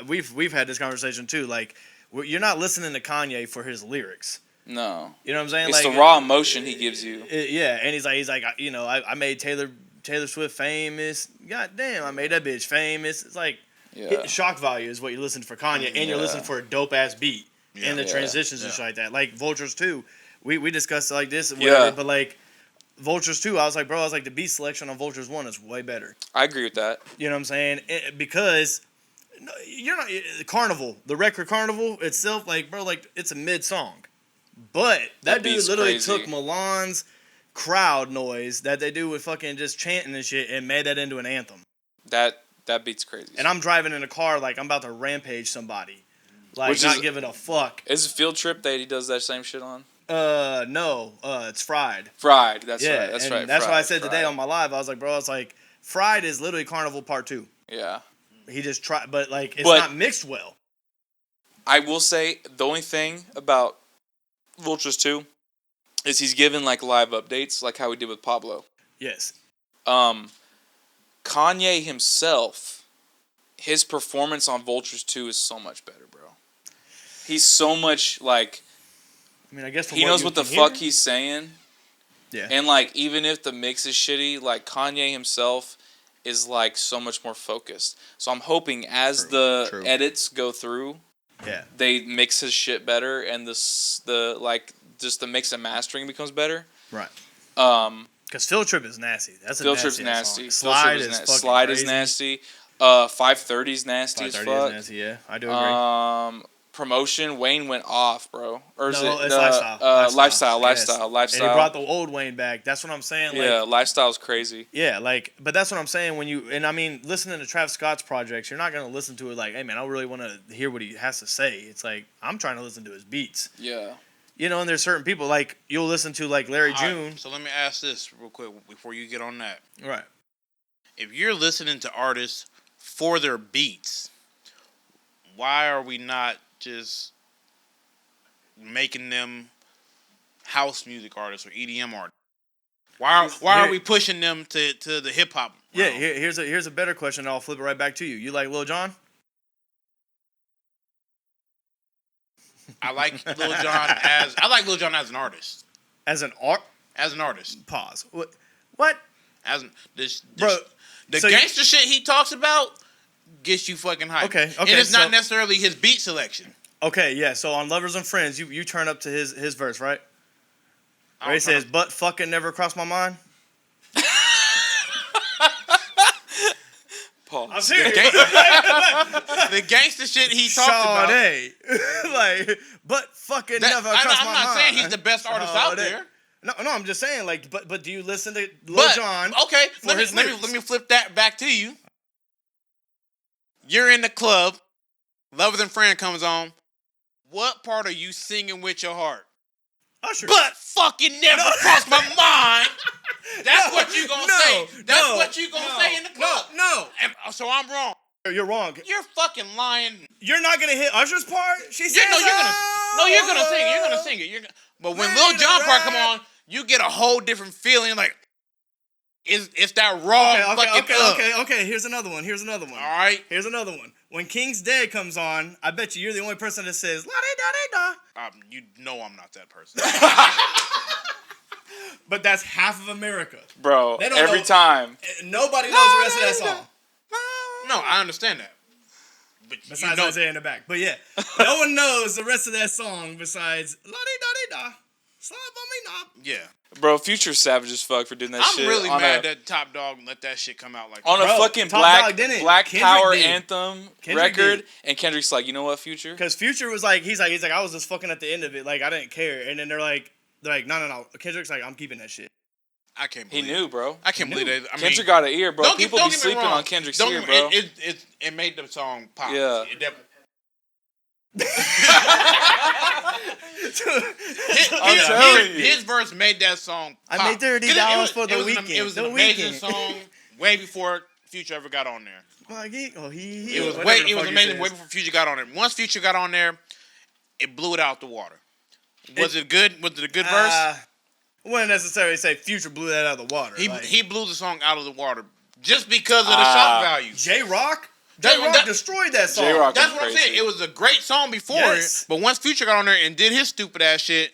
We've had this conversation too. Like you're not listening to Kanye for his lyrics. No. You know what I'm saying? It's like, the raw emotion he gives you. And he's like you know I made Taylor Swift famous. God damn, I made that bitch famous. It's like shock value is what you listen for Kanye, and you're listening for a dope ass beat and the transitions and shit like that. Like Vultures 2. We discussed it like this, whatever, but like Vultures 2, I was like, the beat selection on Vultures 1 is way better. I agree with that. You know what I'm saying? Because you're not Carnival, the record Carnival itself, like bro, like it's a mid song, but that dude literally took Milan's crowd noise that they do with fucking just chanting and shit and made that into an anthem. That beat's crazy. And I'm driving in a car like I'm about to rampage somebody, like not giving a fuck. Is it Field Trip that he does that same shit on? No, it's Fried. Fried, that's right. That's right. That's why I said today on my live, I was like, bro, it's like Fried is literally Carnival Part 2. Yeah. He just tried, but like it's not mixed well. I will say the only thing about Vultures 2 is he's given like live updates, like how he did with Pablo. Yes. Kanye himself, his performance on Vultures 2 is so much better, bro. He's so much like. I mean, I guess he knows what the fuck he's saying. Yeah. And like, even if the mix is shitty, like Kanye himself is like so much more focused. So I'm hoping as the edits go through, they mix his shit better, and the mix and mastering becomes better. Right. Because Field Trip is nasty. That's a Field Trip's nasty. Slide is nasty. 530 is nasty as fuck. 530 is nasty. Yeah, I do agree. Promotion, Wayne went off, bro. Or is it's Lifestyle. And he brought the old Wayne back. That's what I'm saying. Like, yeah, Lifestyle's crazy. Yeah, like, but that's what I'm saying. Listening to Travis Scott's projects, you're not gonna listen to it like, hey man, I really want to hear what he has to say. It's like I'm trying to listen to his beats. Yeah. And there's certain people like you'll listen to like Larry June. Right, so let me ask this real quick before you get on that. Right. If you're listening to artists for their beats, why are we not just making them house music artists or EDM artists? Why are we pushing them to the hip hop? Yeah, here's a better question. I'll flip it right back to you. You like Lil Jon? I like Lil Jon as an artist. As an artist. Pause. What? Bro, the gangster shit he talks about gets you fucking hyped. Okay. And it's not necessarily his beat selection. Okay, yeah. So on Lovers and Friends, you turn up to his verse, right? Where he says, "But fucking never crossed my mind." Paul, I'm serious. The gangster shit he talked about. Like, but fucking never crossed my mind. I'm not saying he's the best artist out there. No, I'm just saying, like, but do you listen to Lil Jon? Okay, let me flip that back to you. You're in the club, Lovers and Friend comes on. What part are you singing with your heart? Usher. But fucking never crossed my mind. That's what you gonna say. That's what you gonna say in the club. No. So I'm wrong. You're wrong. You're fucking lying. You're not gonna hit Usher's part. She says, you're gonna sing it. You're gonna sing it. But when Lil Jon part come on, you get a whole different feeling. Like, it's that raw fucking. Okay. Here's another one. All right. Here's another one. When King's Dead comes on, I bet you're the only person that says la da da da. You know I'm not that person. But that's half of America, bro. Every time. Nobody knows the rest of that song. No, I understand that. But besides Isaiah in the back. But yeah, no one knows the rest of that song besides la da da da. Slap on me knob. Yeah. Bro, Future savage as fuck for doing that shit. I'm really mad that Top Dog let that shit come out like on that. A fucking Black Power anthem record. And Kendrick's like, you know what, Future? Because Future was like, he's like, I was just fucking at the end of it. Like, I didn't care. And then they're like, no. Kendrick's like, I'm keeping that shit. I can't believe he knew, bro. I can't believe that. Kendrick got an ear, bro. People be sleeping on Kendrick's ear, bro. It made the song pop. Yeah. His verse made that song pop. I made $30 for the weekend. It was an amazing song way before Future ever got on there. It was amazing way before Future got on there. Once Future got on there, it blew it out the water. Was it good? Was it a good verse? Wouldn't necessarily say Future blew that out of the water. He blew the song out of the water just because of the shock value. J-Rock destroyed that song. J-Rock That's what I'm saying. It was a great song before it, but once Future got on there and did his stupid ass shit,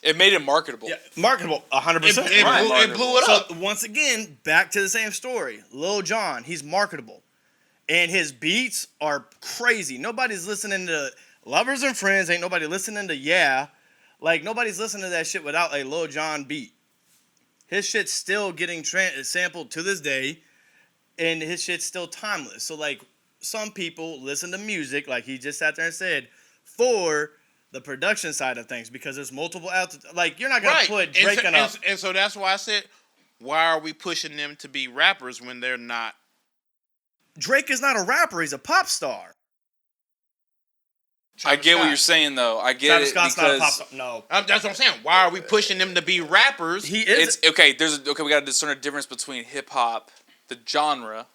it made it marketable. Yeah, marketable, 100%. It blew it up. So once again, back to the same story. Lil Jon, he's marketable, and his beats are crazy. Nobody's listening to Lovers and Friends. Ain't nobody listening to Yeah. Like, nobody's listening to that shit without a Lil Jon beat. His shit's still getting sampled to this day, and his shit's still timeless. So, like, some people listen to music, like he just sat there and said, for the production side of things, because there's multiple like, you're not going to put Drake on up. And so that's why I said, why are we pushing them to be rappers when they're not? Drake is not a rapper. He's a pop star. I get what you're saying, though. I get Travis it Scott's because not a pop star. No, that's what I'm saying. Why are we pushing them to be rappers? He is. We got to discern a difference between hip hop, the genre,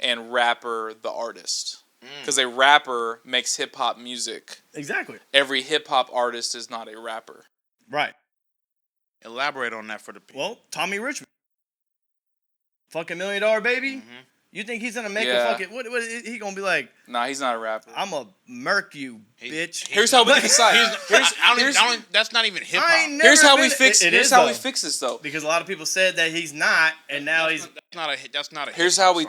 and rapper, the artist. Because a rapper makes hip hop music. Exactly. Every hip hop artist is not a rapper. Right. Elaborate on that for the people. Well, Tommy Richmond. Fucking $1 Million Baby. Mm-hmm. You think he's gonna make a fucking what he gonna be like? Nah, he's not a rapper. I'm a murk you, bitch. Here's how we decide. That's not even hip hop. Here's how we fix. Here's how we fix this though. Because a lot of people said that he's not, and now he's. That's not a. Here's how we.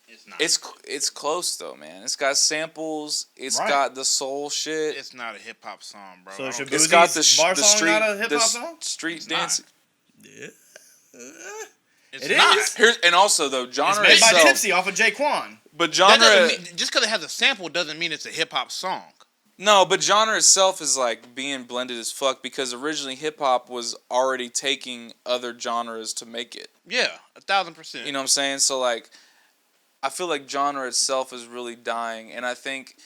It's not. It's close though, man. It's got samples. It's got the soul shit. It's not a hip hop song, bro. So it's got the bar the song street, not a hip hop song? Street dancing. Yeah. It's it not. is. Here's, and also though, genre it's made by itself, Tipsy off of Jaquan. But genre, just because it has a sample doesn't mean it's a hip hop song. No, but genre itself is like being blended as fuck because originally hip hop was already taking other genres to make it. Yeah, 1,000%. You know what I'm saying? So like, I feel like genre itself is really dying, and I think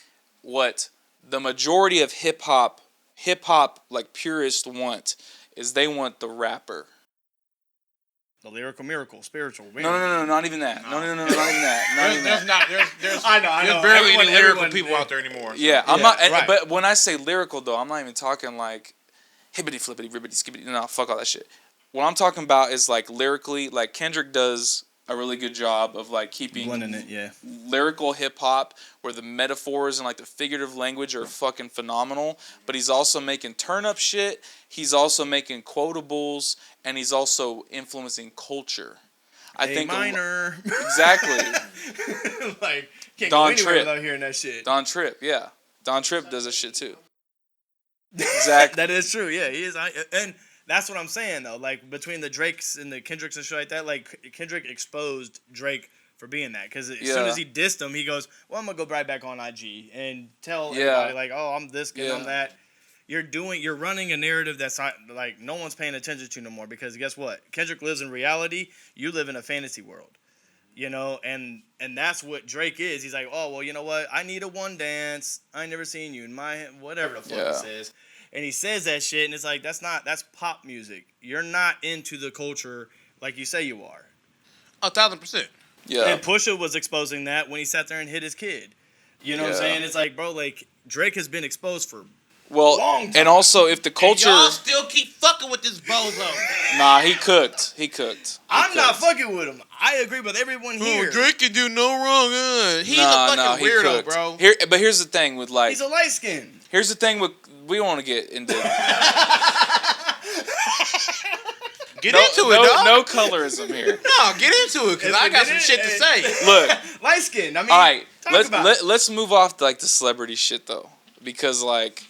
what the majority of hip hop like purists want is they want the rapper. The lyrical miracle, spiritual. No, not even that. No, not even that. There's barely any lyrical people out there anymore. So. Yeah, I'm not. Right. But when I say lyrical, though, I'm not even talking like hibbity flippity ribbity skibbity. No, fuck all that shit. What I'm talking about is like lyrically, like Kendrick does a really good job of like keeping blending it, yeah. Lyrical hip hop where the metaphors and like the figurative language are fucking phenomenal, but he's also making turn up shit, he's also making quotables, and he's also influencing culture. I think minor. Exactly. Like can't Don go anywhere Tripp. without hearing that shit. Don Tripp, yeah. Don Tripp does that shit too. Exactly. That is true, yeah, he is. And that's what I'm saying though. Like between the Drakes and the Kendricks and shit like that, like Kendrick exposed Drake for being that because as soon as he dissed him, he goes, "Well, I'm gonna go right back on IG and tell everybody like, oh, I'm this, I'm that." You're running a narrative that's not like no one's paying attention to no more because guess what? Kendrick lives in reality. You live in a fantasy world, you know, and that's what Drake is. He's like, oh well, you know what? I need a one dance. I ain't never seen you in my whatever the fuck it says. And he says that shit, and it's like, that's pop music. You're not into the culture like you say you are. 1,000%. Yeah. And Pusha was exposing that when he sat there and hit his kid. You know what I'm saying? It's like, bro, like, Drake has been exposed for a long time. And also, if the culture... And y'all still keep fucking with this bozo. Nah, he cooked. I'm not fucking with him. I agree with everyone here. Drake can do no wrong. He's a fucking weirdo, bro. But here's the thing with, like... He's a light skin. Here's the thing with... We don't want to get into... Get into it, dog. No colorism here. No, get into it, because I got some shit to say. Look. Light skin. I mean, all right, let's move off like the celebrity shit, though. Because, like,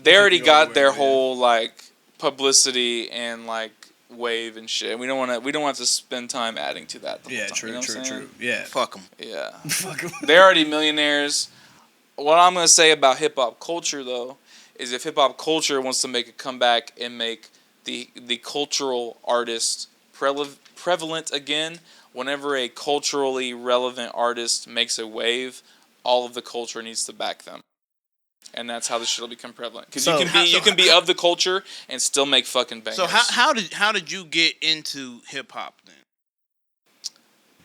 they already got their whole, like, publicity and, like, wave and shit. We don't have to spend time adding to that the whole time. True, you know true. Yeah. Fuck them. Yeah. Fuck them. They're already millionaires. What I'm going to say about hip-hop culture, though, is if hip-hop culture wants to make a comeback and make the cultural artist prevalent again, whenever a culturally relevant artist makes a wave, all of the culture needs to back them. And that's how this shit will become prevalent. Because you can be of the culture and still make fucking bangers. So how did you get into hip-hop,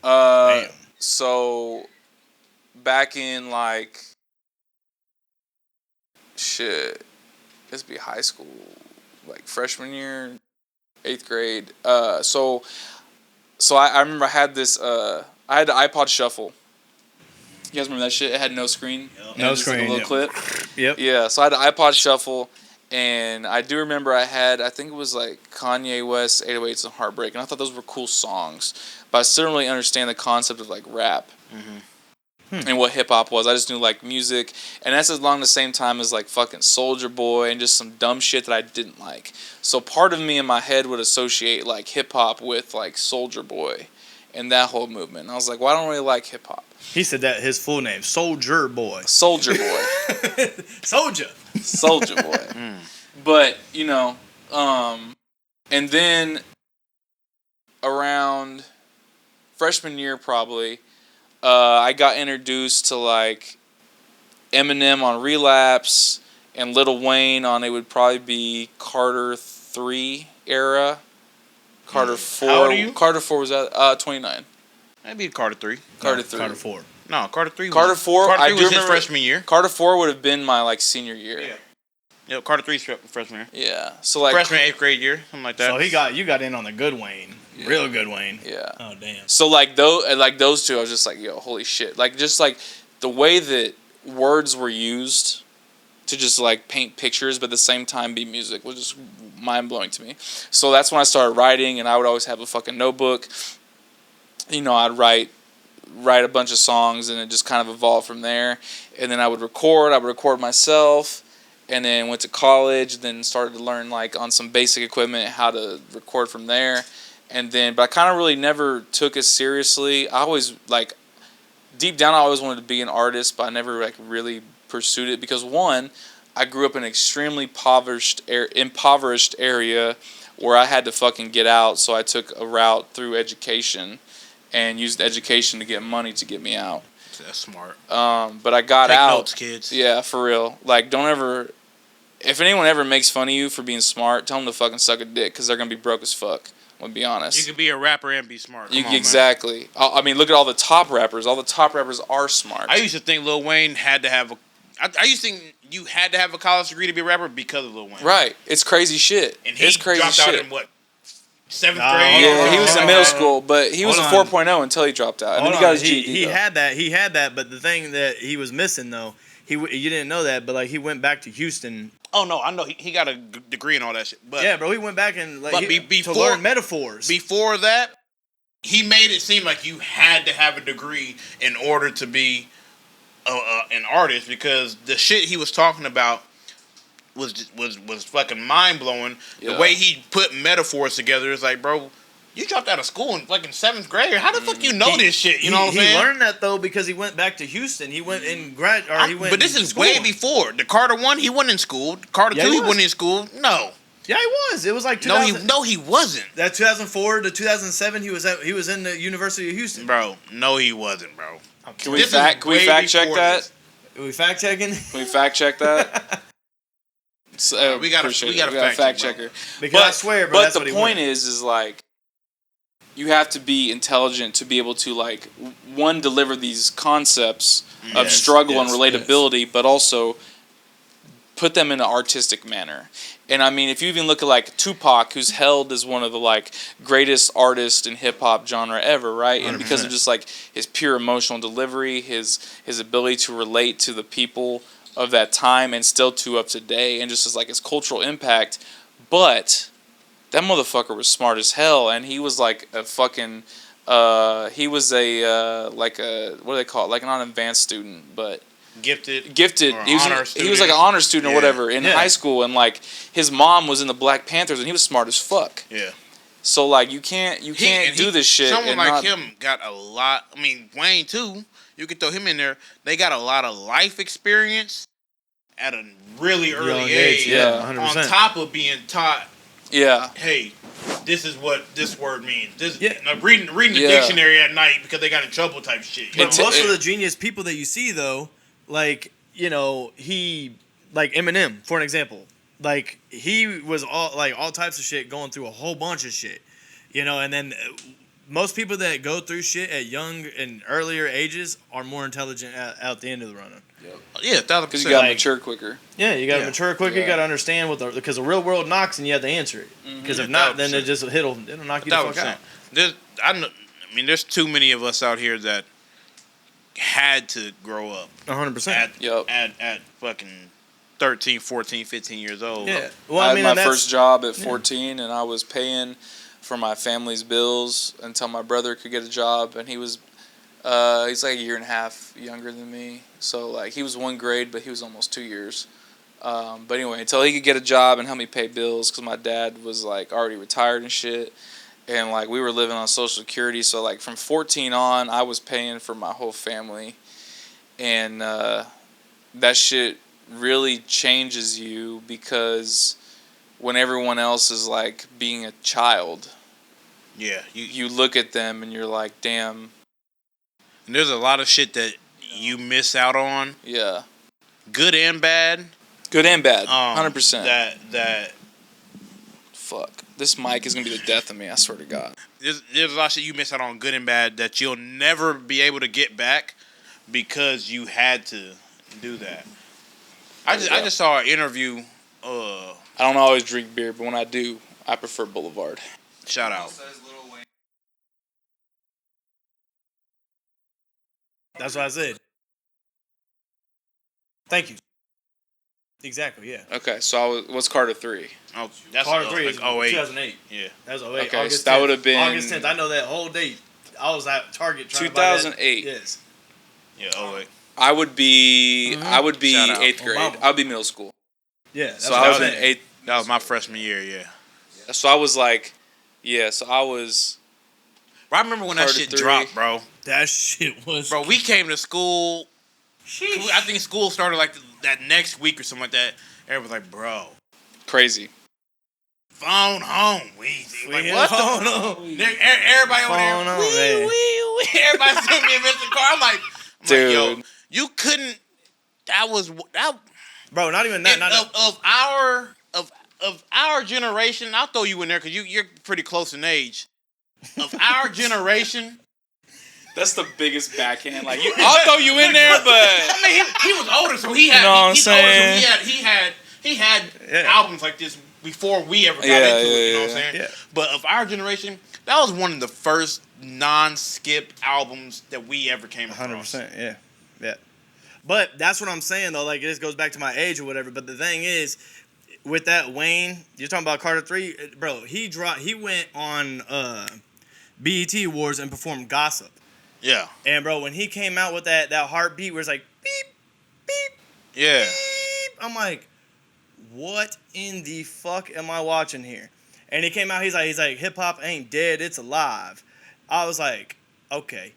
then? So, back in, like... Shit, this be high school, like freshman year, 8th grade. So I remember I had this. I had the iPod Shuffle. You guys remember that shit? It had no screen. Yep. No screen. Like a little clip. Yep. Yeah. So I had the iPod Shuffle, and I do remember I think it was like Kanye West, 808s, and Heartbreak, and I thought those were cool songs, but I still didn't really understand the concept of like rap. Mm-hmm. And what hip-hop was. I just knew, like, music. And that's along the same time as, like, fucking Soulja Boy and just some dumb shit that I didn't like. So part of me in my head would associate, like, hip-hop with, like, Soulja Boy and that whole movement. And I was like, well, I don't really like hip-hop. He said that his full name, Soulja Boy. Soulja Boy. Soulja Boy. But, you know, and then around freshman year probably... I got introduced to like Eminem on Relapse and Lil Wayne on it would probably be Carter 3 era. Carter 4. How old are you? Carter 4 was at 29. That'd be Carter 3. Carter 3. Carter 4. No, Carter 3 Carter 4, Carter I 3 do was his remember freshman year. Carter 4 would have been my like senior year. Yeah. Yeah, Carter 3's freshman year. Yeah. So like freshman 8th grade year, something like that. So you got in on the good Wayne. Yeah. Real good Wayne. Yeah. Oh damn. So like those two, I was just like, yo, holy shit. Like just like the way that words were used to just like paint pictures but at the same time be music was just mind blowing to me. So that's when I started writing, and I would always have a fucking notebook. You know, I'd write a bunch of songs, and it just kind of evolved from there. And then I would record myself, and then went to college, then started to learn like on some basic equipment how to record from there. And then, but I kind of really never took it seriously. I always like, deep down I always wanted to be an artist, but I never like really pursued it because one, I grew up in an extremely impoverished area where I had to fucking get out, so I took a route through education and used education to get money to get me out. That's smart. But I got Take out. Notes, kids. Yeah, for real. Like, don't ever. If anyone ever makes fun of you for being smart, tell them to fucking suck a dick because they're gonna be broke as fuck. I'm gonna be honest. You could be a rapper and be smart. Come on, exactly. Man. I mean, look at all the top rappers. All the top rappers are smart. I used to think Lil Wayne had to have a. I used to think you had to have a college degree to be a rapper because of Lil Wayne. Right. It's crazy shit. And he it's crazy dropped shit. out in what? 7th grade? Yeah, he was in middle school, but he was a 4.0 until he dropped out. And then he got his GED. He had that, but the thing that he was missing though, you didn't know that, but like he went back to Houston. Oh no, I know he got a degree and all that shit. But yeah, bro, he went back and like before, to learn metaphors. Before that, he made it seem like you had to have a degree in order to be an artist because the shit he was talking about was fucking mind blowing. Yeah. The way he put metaphors together is like, bro, you dropped out of school in fucking 7th grade. How the fuck you know this shit? You know what I'm saying? He learned that though because he went back to Houston. He went in But this is way before the Carter 1. He wasn't in school. Carter 2. He wasn't in school. No. Yeah, he was. It was like 2000. No, he wasn't. That 2004 to 2007, he was in the University of Houston. Bro, no, he wasn't, bro. Can we fact check that? Are we fact checking? Can we fact check that? So, we got a fact checker. Because I swear, bro, but the point is like you have to be intelligent to be able to like one deliver these concepts of struggle and relatability, but also put them in an artistic manner. And I mean, if you even look at like Tupac, who's held as one of the like greatest artists in hip hop genre ever, right? 100%. And because of just like his pure emotional delivery, his ability to relate to the people of that time and still to up to date, and just as like his cultural impact. But that motherfucker was smart as hell, and he was like a fucking he was a like a, what do they call it, like not an advanced student, but gifted. He was like an honor student or whatever in high school, and like his mom was in the Black Panthers, and he was smart as fuck. Yeah. So like you can't do this shit. Someone like him got a lot. I mean, Wayne too. You could throw him in there. They got a lot of life experience at a really early age. Yeah, 100%. On top of being taught. Yeah. Hey, this is what this word means. Reading the dictionary at night because they got in trouble type shit. But most of the genius people that you see though, like, you know, like Eminem, for an example, like he was all types of shit going through a whole bunch of shit, you know, and then most people that go through shit at young and earlier ages are more intelligent at the end of the run. Yep. Yeah, because you gotta mature quicker. Yeah, you gotta mature quicker. You gotta understand because the real world knocks and you have to answer it. Because if not, then it'll knock you the fuck out. There's too many of us out here that had to grow up 100%. At fucking 13, 14, 15 years old. Yeah. Well, I had my first job at 14, and I was paying for my family's bills until my brother could get a job, and he's like a year and a half younger than me. So like he was one grade, but he was almost 2 years. But anyway, until he could get a job and help me pay bills, because my dad was like already retired and shit, and like we were living on Social Security. So like from 14 on, I was paying for my whole family, and that shit really changes you because when everyone else is like being a child, you look at them and you're like, damn. And there's a lot of shit that you miss out on. Yeah. Good and bad. 100%. That. Fuck. This mic is gonna be the death of me. I swear to God. There's a lot of shit you miss out on, good and bad, that you'll never be able to get back. because you had to do that. I just saw an interview. I don't always drink beer, but when I do, I prefer Boulevard. Shout out. That's what I said. Thank you. Exactly, yeah. Okay, so what's Carter 3? Oh, that's Carter 3 is 08. 2008. Yeah. That was 08. Okay, August so that 10th. would have been... August 10th. I know that whole date. I was at Target trying 2008. to buy that. Yes. Yeah, 08. I would be Shout out. 8th grade. Obama. I would be middle school. Yeah. That's So what I was I'm in saying. 8th. That was my freshman year, yeah. So I was like, so I was... Bro, I remember when that Carter shit 3. dropped, bro. That shit was... Bro, we came to school. Sheesh. I think school started like that next week or something like that. Everybody was like, bro, Crazy. phone home. We like, Yeah, what phone the? home. Everybody over Phone there. home, man. Wee. Everybody sent me a missed car. I'm like, Dude. yo, you couldn't. That Bro, not even that. of our generation. I'll throw you in there because you're pretty close in age. Of our generation. That's the biggest backhand. Like, I'll throw you in there, but... I mean, he was older, so he had. You know what I'm he's older, saying? so he had Yeah. albums like this before we ever got into it. You know what I'm saying? Yeah. But of our generation, that was one of the first non-skip albums that we ever came across. 100%, yeah. Yeah. But that's what I'm saying, though. Like, this goes back to my age or whatever. But the thing is, with that Wayne, you're talking about Carter 3, bro, he went on BET Awards and performed Gossip. Yeah. And, bro, when he came out with that heartbeat where it's like, beep, beep, Yeah. beep, I'm like, what in the fuck am I watching here? And he came out, he's like, hip-hop ain't dead, it's alive. I was like, okay.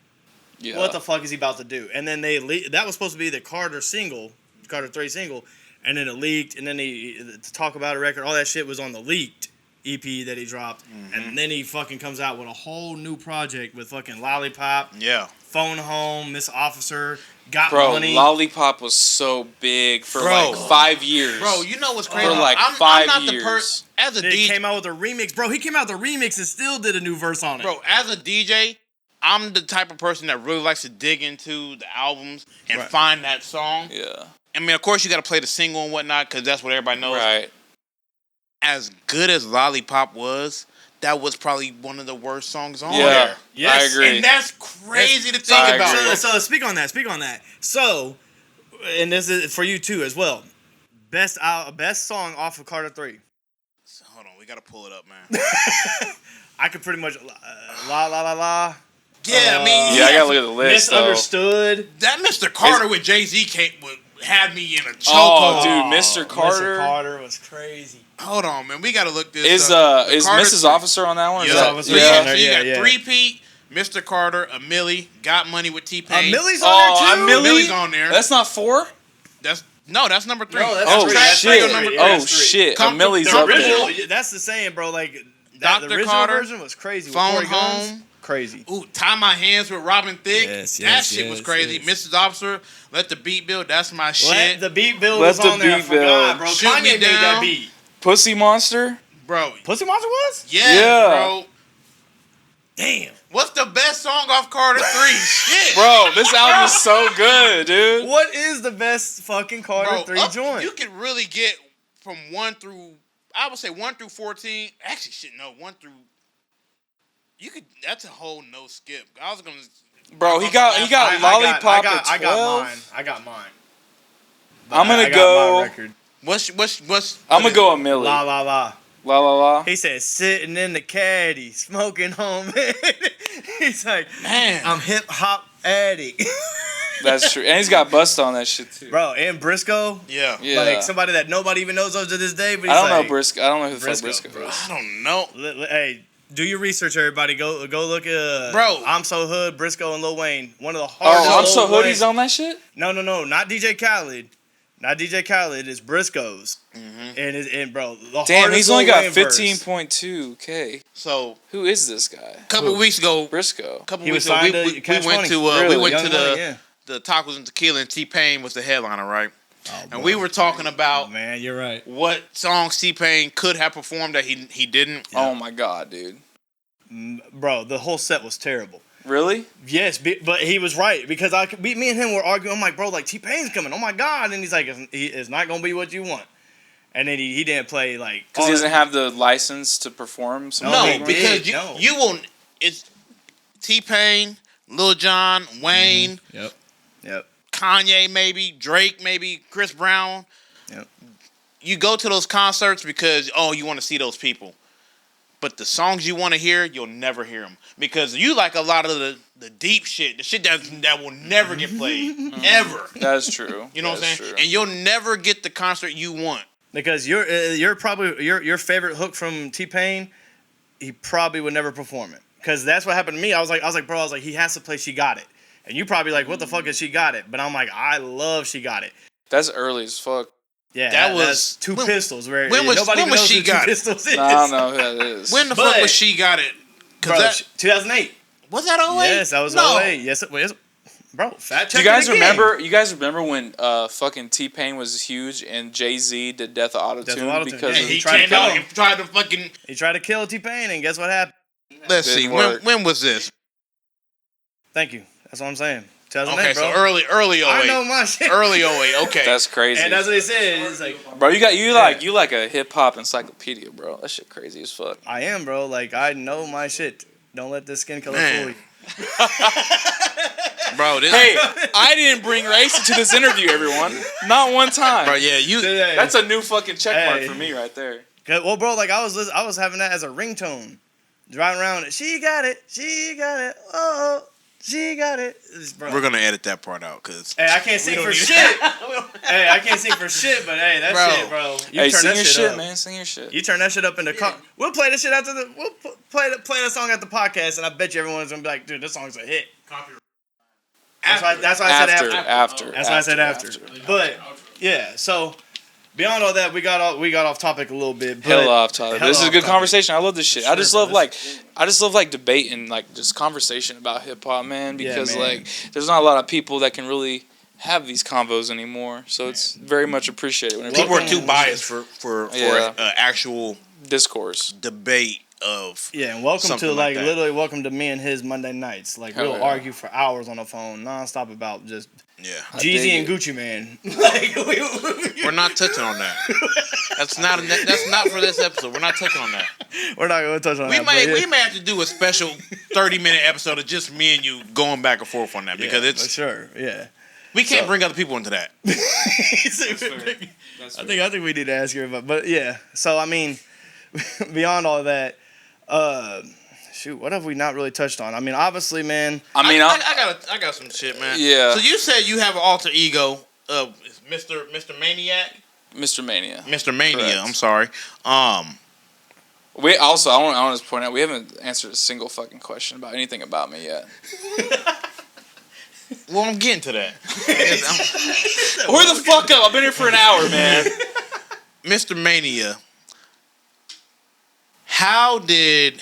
Yeah. What the fuck is he about to do? And then that was supposed to be the Carter 3 single, and then it leaked, and then to talk about a record, all that shit was on the leaked EP that he dropped, and then he fucking comes out with a whole new project with fucking Lollipop, Yeah. Phone Home, Miss Officer, Got Bro, Money. Lollipop was so big for Bro. like 5 years. Bro, you know what's crazy? For like I'm 5 not years. the person as a Then he DJ. came out with a remix. Bro, he came out with a remix and still did a new verse on it. Bro, as a DJ, I'm the type of person that really likes to dig into the albums and Right. find that song. Yeah. I mean, of course, you got to play the single and whatnot because that's what everybody knows. Right. As good as Lollipop was, that was probably one of the worst songs on Yeah. there. Yes. I agree. And that's crazy to I think about. agree. So speak on that. So, and this is for you too as well. Best song off of Carter 3. Hold on, we got to pull it up, man. I could pretty much la la la la. Yeah, I mean, Yeah, I gotta look at the list, though. Misunderstood. that Mr. Carter with Jay-Z had me in a chokehold. Oh, dude, Mr. Carter. Mr. Carter was crazy. Hold on, man. We got to look this Is up. is Carter Mrs. 3. Officer on that one? Is Yeah, that- so yeah. so you got Yeah. Three-Peat, Mr. Carter, a Millie, Got Money with T-Pain. Millie's on Oh, there too. Millie? Millie's on there. That's not 4? That's number 3. No, that's Oh, three. That's shit. three. number Oh, That's three. shit. Come- Millie's the up original- there. That's the saying, bro. Like the Dr. original Carter, version was crazy. Phone with 40 Guns. Home. Crazy. Ooh, Tie My Hands with Robin Thicke. Yes, that yes, shit was yes, crazy. yes. Mrs. Officer, Let the Beat Build. That's my Let shit. the beat build Let was the on there. I beat forgot, build. bro. Shoot Kanye Me made that Down. beat. Pussy Monster? Bro, Pussy Monster was? yeah, bro. Damn. What's the best song off Carter 3? Shit. Bro, this album is so good, dude. What is the best fucking Carter 3 joint? You could really get from 1 through, I would say 1 through 14. Actually, shit, no, 1 through. You could. That's a whole no skip. I was gonna. Bro, he got Lollipop at 12. I got mine. I'm gonna I got go. my record. What's? I'm gonna go a Millie. La la la. La la la. He said, sitting in the caddy, smoking home. He's like, Man. I'm hip hop addict. That's true. And he's got Bust on that shit too. Bro, and Briscoe. Yeah. Yeah. Like somebody that nobody even knows of to this day. But I he's don't like, know Briscoe. I don't know who the fuck Briscoe, Briscoe bro. is. I don't know. Hey, do your research, everybody. Go look at Bro. I'm So Hood, Briscoe, and Lil Wayne. One of the Oh, hardest. I'm So Lil Hood. Wayne- He's on that shit? No, not DJ Khaled. Not DJ Khaled. It's Briscoe's. And bro, the Damn, hardest he's only Lil got Wayne verse. 15.2K. So Who is this guy? a couple weeks ago, Briscoe. He was we signed to we Cash went Money. to Really? we went Young to Money, yeah. the Tacos and Tequila, and T-Pain was the headliner, right? Oh, And we were talking about man, you're right. what songs T-Pain could have performed that he didn't. Oh my god, dude. Bro, the whole set was terrible. Really? Yes, but he was right because me and him were arguing. I'm like, bro, like T-Pain's coming. Oh my god! And he's like, it's not gonna be what you want. And then he didn't play like because he doesn't have the license to perform. No, because you won't. It's T-Pain, Lil Jon, Wayne. Mm-hmm. Yep. Kanye, maybe Drake, maybe Chris Brown. Yep. You go to those concerts because you want to see those people. But the songs you want to hear, you'll never hear them because you like a lot of the deep shit, the shit that will never get played ever. That's true. You know what I'm saying? True. And you'll never get the concert you want because you're probably your favorite hook from T-Pain. He probably would never perform it because that's what happened to me. I was like, bro, he has to play She Got It, and you probably like, what the fuck is She Got It? But I'm like, I love She Got It. That's early as fuck. Yeah, that was that's Two Pistols. Where when was She Got It? I don't know who that is. When the fuck was She Got It? Bro, 2008. Was that 08? Yes, that was 08. Yes, it was. Bro, fat check. Do you guys remember? You guys remember when fucking T-Pain was huge and Jay-Z did Death of Auto-Tune because he tried to kill T-Pain, and guess what happened? Let's see. When was this? Thank you. That's what I'm saying. 2008, okay, bro. so early 08. I know my shit. Early 08. Okay, that's crazy. And that's what he said. It's like, bro, you like a hip hop encyclopedia, bro. That shit crazy as fuck. I am, bro. Like I know my shit. Don't let this skin color fool you. Bro, hey, I didn't bring race into this interview, everyone. Not one time. Bro, yeah, that's a new fucking check mark for me right there. Well, bro, like I was having that as a ringtone, driving around. She got it. Oh, she got it. Bro. We're gonna edit that part out, cause hey, I can't sing for shit. Hey, I can't sing for shit, but hey, that shit, bro. You turn sing your shit up. Man. Sing your shit. You turn that shit up in the car. We'll play this shit after we'll play the song at the podcast, and I bet you everyone's gonna be like, dude, this song's a hit. Copyright. That's why I said after. That's why I said after. But yeah, so beyond all that, we got off topic a little bit. Hell off topic. This is a good conversation. I love this shit. Sure, I just love like debate and like just conversation about hip hop, man. Because like there's not a lot of people that can really have these convos anymore. So it's very much appreciated. People are too biased for actual discourse debate of and welcome to literally welcome to me and his Monday nights. Like we'll argue for hours on the phone nonstop about just Jeezy and Gucci Man. Like we're not touching on that. That's not for this episode. We're not touching on that. We're not going to touch on that. We may have to do a special 30-minute episode of just me and you going back and forth on that because it's for sure. Yeah. We can't bring other people into that. I think we need to ask her about, but yeah. So I mean, beyond all that, what have we not really touched on? I mean, obviously, man. I got some shit, man. Yeah. So you said you have an alter ego of Mr. Maniac. Mr. Mania. Mr. Mania. Correct. I'm sorry. We also I want to point out we haven't answered a single fucking question about anything about me yet. Well, I'm getting to that. Hurry the fuck up! I've been here for an hour, man. Mr. Mania. How did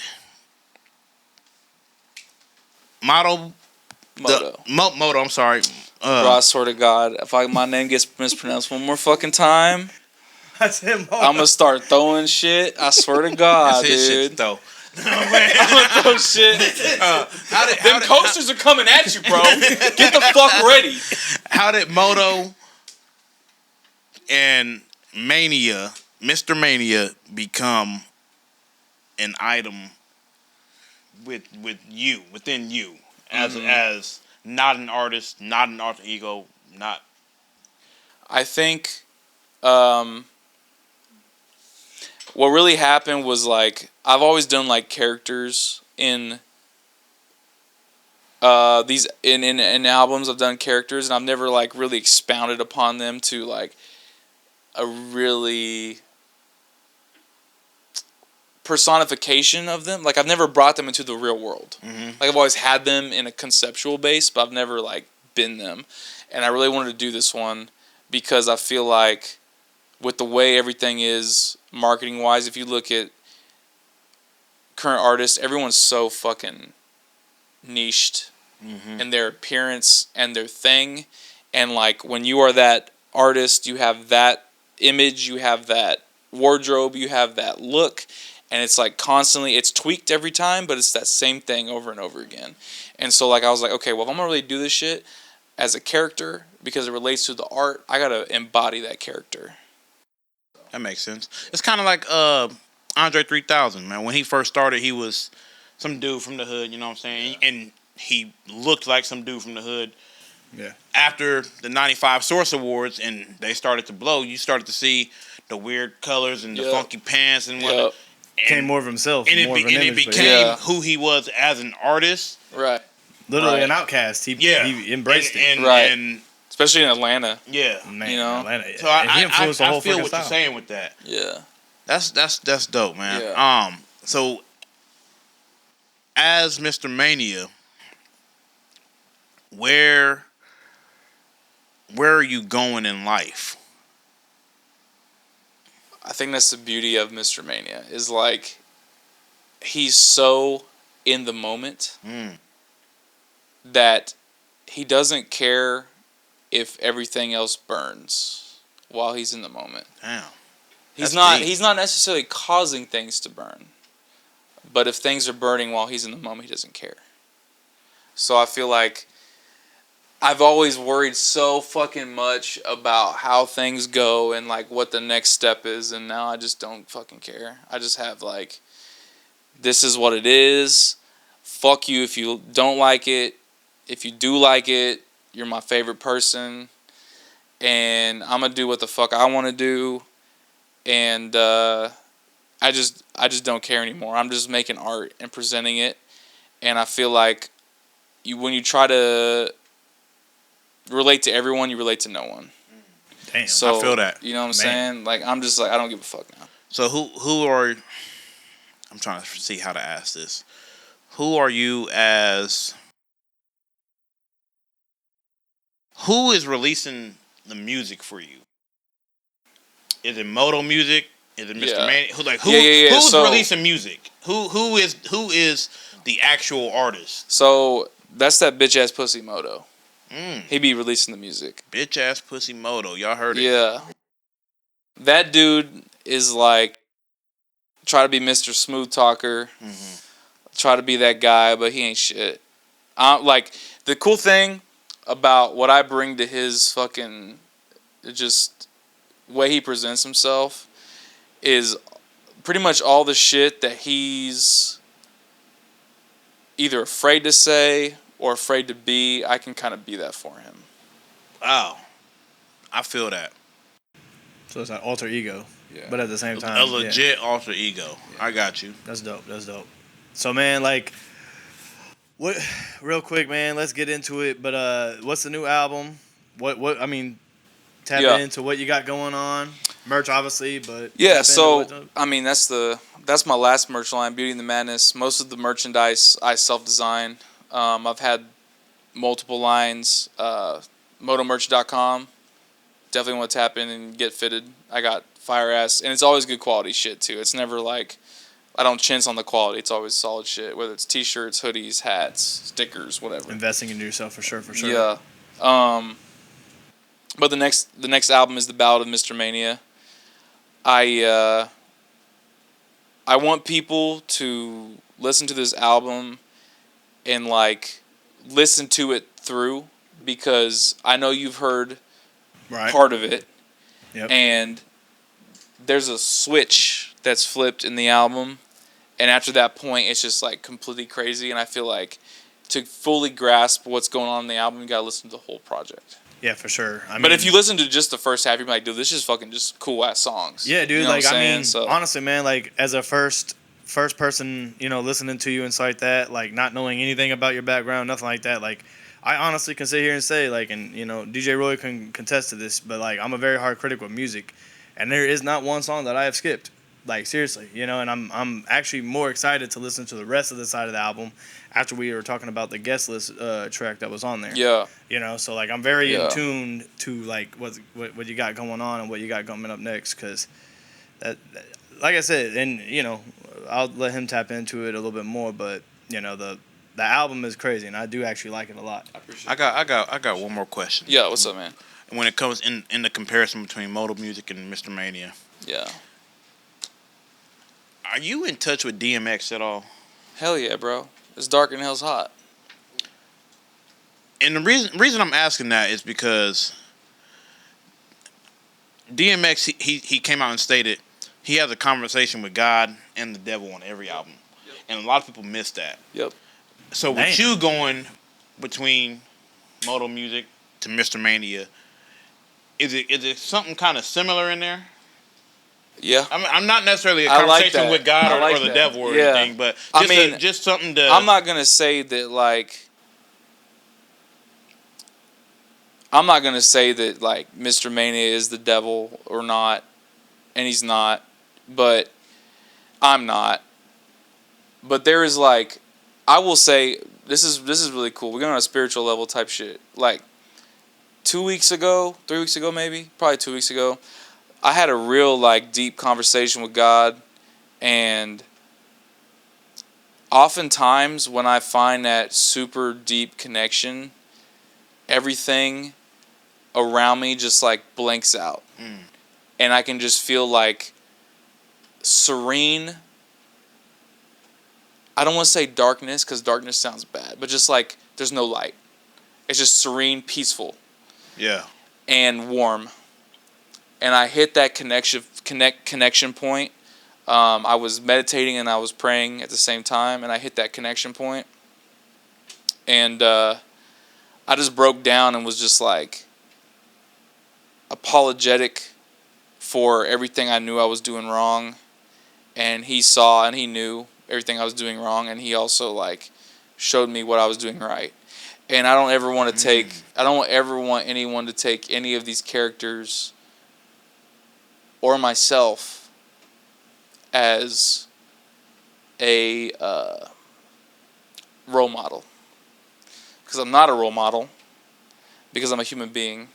Modo? I'm sorry. Bro, I swear to God, if my name gets mispronounced one more fucking time, I said Modo. I'm gonna start throwing shit. I swear to God, dude. Shit, though. I'm gonna throw shit. Them coasters are coming at you, bro. Get the fuck ready. How did Modo and Mania, Mr. Mania, become an item within you as not an artist, not an alter ego, not? I think what really happened was like I've always done like characters in these in albums. I've done characters and I've never like really expounded upon them to like a really personification of them. Like I've never brought them into the real world. Mm-hmm. Like I've always had them in a conceptual base, but I've never like been them. And I really wanted to do this one because I feel like with the way everything is marketing wise, if you look at current artists, everyone's so fucking niched in their appearance and their thing. And like when you are that artist, you have that image, you have that wardrobe, you have that look, and it's like constantly it's tweaked every time, but it's that same thing over and over again. And so like I was like, okay, well if I'm gonna really do this shit as a character because it relates to the art, I gotta embody that character. That makes sense. It's kind of like Andre 3000, man. When he first started, he was some dude from the hood, you know what I'm saying? Yeah. And he looked like some dude from the hood. Yeah. After the 95 Source Awards and they started to blow, you started to see the weird colors and the funky pants and whatnot. Became more of himself. And it became who he was as an artist. Right. Literally an outcast. He embraced it. Right. And especially in Atlanta. Yeah. Man, you know? Atlanta. So I feel what you're saying with that. Yeah. That's dope, man. Yeah. So as Mr. Mania, where are you going in life? I think that's the beauty of Mr. Mania is like he's so in the moment that he doesn't care if everything else burns while he's in the moment. Damn. He's not necessarily causing things to burn. But if things are burning while he's in the moment, he doesn't care. So I feel like I've always worried so fucking much about how things go and like what the next step is, and now I just don't fucking care. I just have like, this is what it is. Fuck you if you don't like it. If you do like it, you're my favorite person, and I'm gonna do what the fuck I want to do, and I just don't care anymore. I'm just making art and presenting it, and I feel like when you try to relate to everyone, you relate to no one. Damn, so, I feel that. You know what I'm saying? Like, I'm just like, I don't give a fuck now. So who are, I'm trying to see how to ask this. Who are you as, who is releasing the music for you? Is it Modo Music? Is it Mr. Mania? Who's releasing music? Who is the actual artist? So that's that bitch ass pussy Modo. He be releasing the music. Bitch ass pussy Modo. Y'all heard it? Yeah. That dude is like, try to be Mr. Smooth Talker. Try to be that guy, but he ain't shit. Like, the cool thing about what I bring to his fucking just way he presents himself is pretty much all the shit that he's either afraid to say or afraid to be, I can kind of be that for him. Wow. I feel that. So it's an alter ego, but at the same time, a legit alter ego. I got you. That's dope. So, man, like, what? Real quick, man, let's get into it. But what's the new album? What? I mean, tap into what you got going on. Merch, obviously, but so I mean, that's my last merch line, Beauty and the Madness. Most of the merchandise I self-design. I've had multiple lines. Modomerch.com. Definitely want to tap in and get fitted. I got fire ass, and it's always good quality shit too. It's never like I don't chintz on the quality. It's always solid shit. Whether it's t-shirts, hoodies, hats, stickers, whatever. Investing into yourself for sure. Yeah. But the next album is the Ballad of Mr. Mania. I want people to listen to this album and like listen to it through, because I know you've heard part of it, and there's a switch that's flipped in the album, and after that point it's just like completely crazy, and I feel like to fully grasp what's going on in the album you gotta listen to the whole project. Yeah, for sure. But if you listen to just the first half, you're like, dude, this is fucking just cool ass songs. Yeah, dude. You know like, I mean, honestly, man, like as a first person, listening to you and stuff like that, like not knowing anything about your background, nothing like that, like I honestly can sit here and say, like, and DJ Roy can contest to this, but like I'm a very hard critic with music, and there is not one song that I have skipped. Like seriously, and I'm actually more excited to listen to the rest of the side of the album after we were talking about the guest list track that was on there. Yeah. So like I'm very in tune to like what you got going on and what you got coming up next, because that, like I said, and I'll let him tap into it a little bit more, but the album is crazy, and I do actually like it a lot. I appreciate I got one more question. Yeah, what's up, man? When it comes in the comparison between Modo Music and Mr. Mania. Yeah. Are you in touch with DMX at all? Hell yeah, bro. It's dark and hell's hot. And the reason I'm asking that is because DMX, he came out and stated he has a conversation with God and the devil on every album. Yep. And a lot of people miss that. Yep. So with you going between Modo music to Mr. Mania, is it something kind of similar in there? Yeah. I'm not necessarily a conversation with God or the devil or anything, but just something to... I'm not going to say that, like... I'm not going to say that, like, Mr. Mania is the devil or not, and he's not, but I'm not. But there is, like... I will say, this is really cool. We're going on a spiritual level type shit. Like, 3 weeks ago maybe, probably 2 weeks ago, I had a real, like, deep conversation with God, and oftentimes when I find that super deep connection, everything around me just, like, blanks out. And I can just feel, like, serene. I don't want to say darkness, because darkness sounds bad, but just, like, there's no light. It's just serene, peaceful. Yeah. And warm. And I hit that connection point. I was meditating and I was praying at the same time, and I hit that connection point. And I just broke down and was just, like, apologetic for everything I knew I was doing wrong. And he saw and he knew everything I was doing wrong, and he also, like, showed me what I was doing right. And I don't ever want to I don't ever want anyone to take any of these characters or myself as a role model. Because I'm not a role model, because I'm a human being.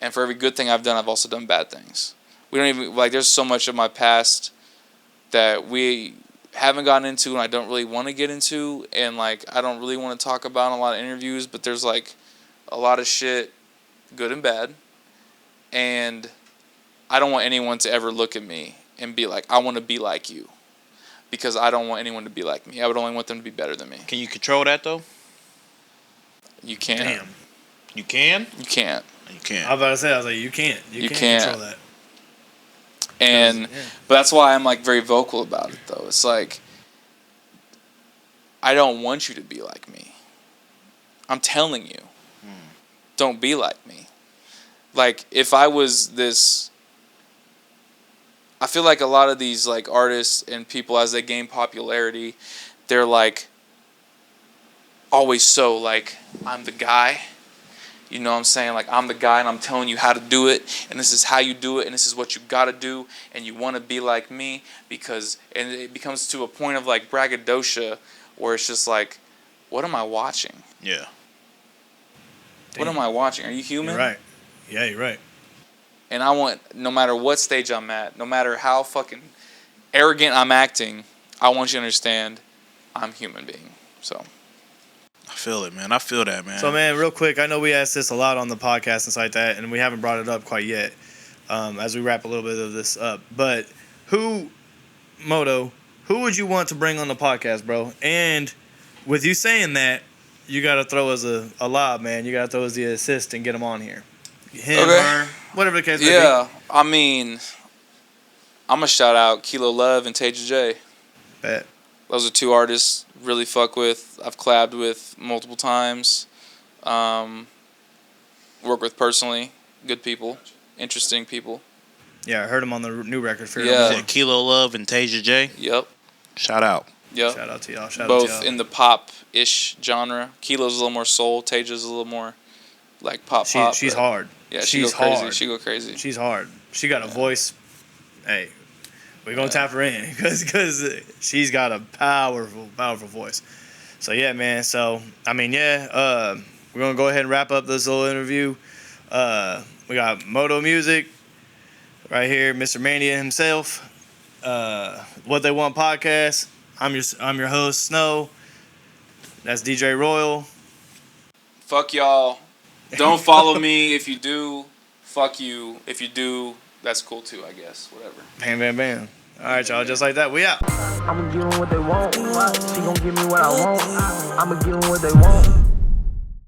And for every good thing I've done, I've also done bad things. We don't even, like, there's so much of my past that we haven't gotten into and I don't really want to get into, and, like, I don't really want to talk about in a lot of interviews, but there's, like, a lot of shit, good and bad, and I don't want anyone to ever look at me and be like, I want to be like you, because I don't want anyone to be like me. I would only want them to be better than me. Can you control that, though? You can't. Damn. You can? You can't. You can't. I was about to say, I was like, you can't. You can't control that. And but that's why I'm, like, very vocal about it, though. It's like, I don't want you to be like me. I'm telling you, don't be like me. Like, if I was this, I feel like a lot of these, like, artists and people, as they gain popularity, they're, like, always so, like, I'm the guy. You know what I'm saying? Like, I'm the guy and I'm telling you how to do it, and this is how you do it, and this is what you gotta do, and you want to be like me, because, and it becomes to a point of, like, braggadocio, where it's just like, what am I watching? Yeah. What am I watching? Are you human? You're right. Yeah, you're right. And I want, no matter what stage I'm at, no matter how fucking arrogant I'm acting, I want you to understand I'm a human being. So I feel it, man. I feel that, man. So, man, real quick, I know we asked this a lot on the podcast and stuff like that, and we haven't brought it up quite yet as we wrap a little bit of this up. But Modo, who would you want to bring on the podcast, bro? And with you saying that, you got to throw us a lob, man. You got to throw us the assist and get him on here. Him, her, whatever the case may be. Yeah, I mean, I'm going to shout out Kilo Love and Tote J. Bet. Those are two artists really fuck with. I've collabed with multiple times. Work with personally. Good people. Interesting people. Yeah, I heard him on the new record. Yeah. Kilo Love and Tasia J. Yep. Shout out. Yep. Shout out to y'all. Both in the pop-ish genre. Kilo's a little more soul. Tasia's a little more, like, pop. She's hard. Yeah, she's crazy. hard. She go crazy. She's hard. She got a voice. Hey, we're going to tap her in because she's got a powerful voice. So, yeah, man. So, I mean, we're going to go ahead and wrap up this little interview. We got Modo Music right here, Mr. Mania himself. What They Want podcast. I'm your host, Snow. That's DJ Royal. Fuck y'all. Don't follow me. If you do, fuck you. If you do, that's cool too, I guess. Whatever. Bam, bam, bam. All right, y'all. Just like that, we out. I'ma give them what they want. She gon' give me what I want. I'ma give them what they want.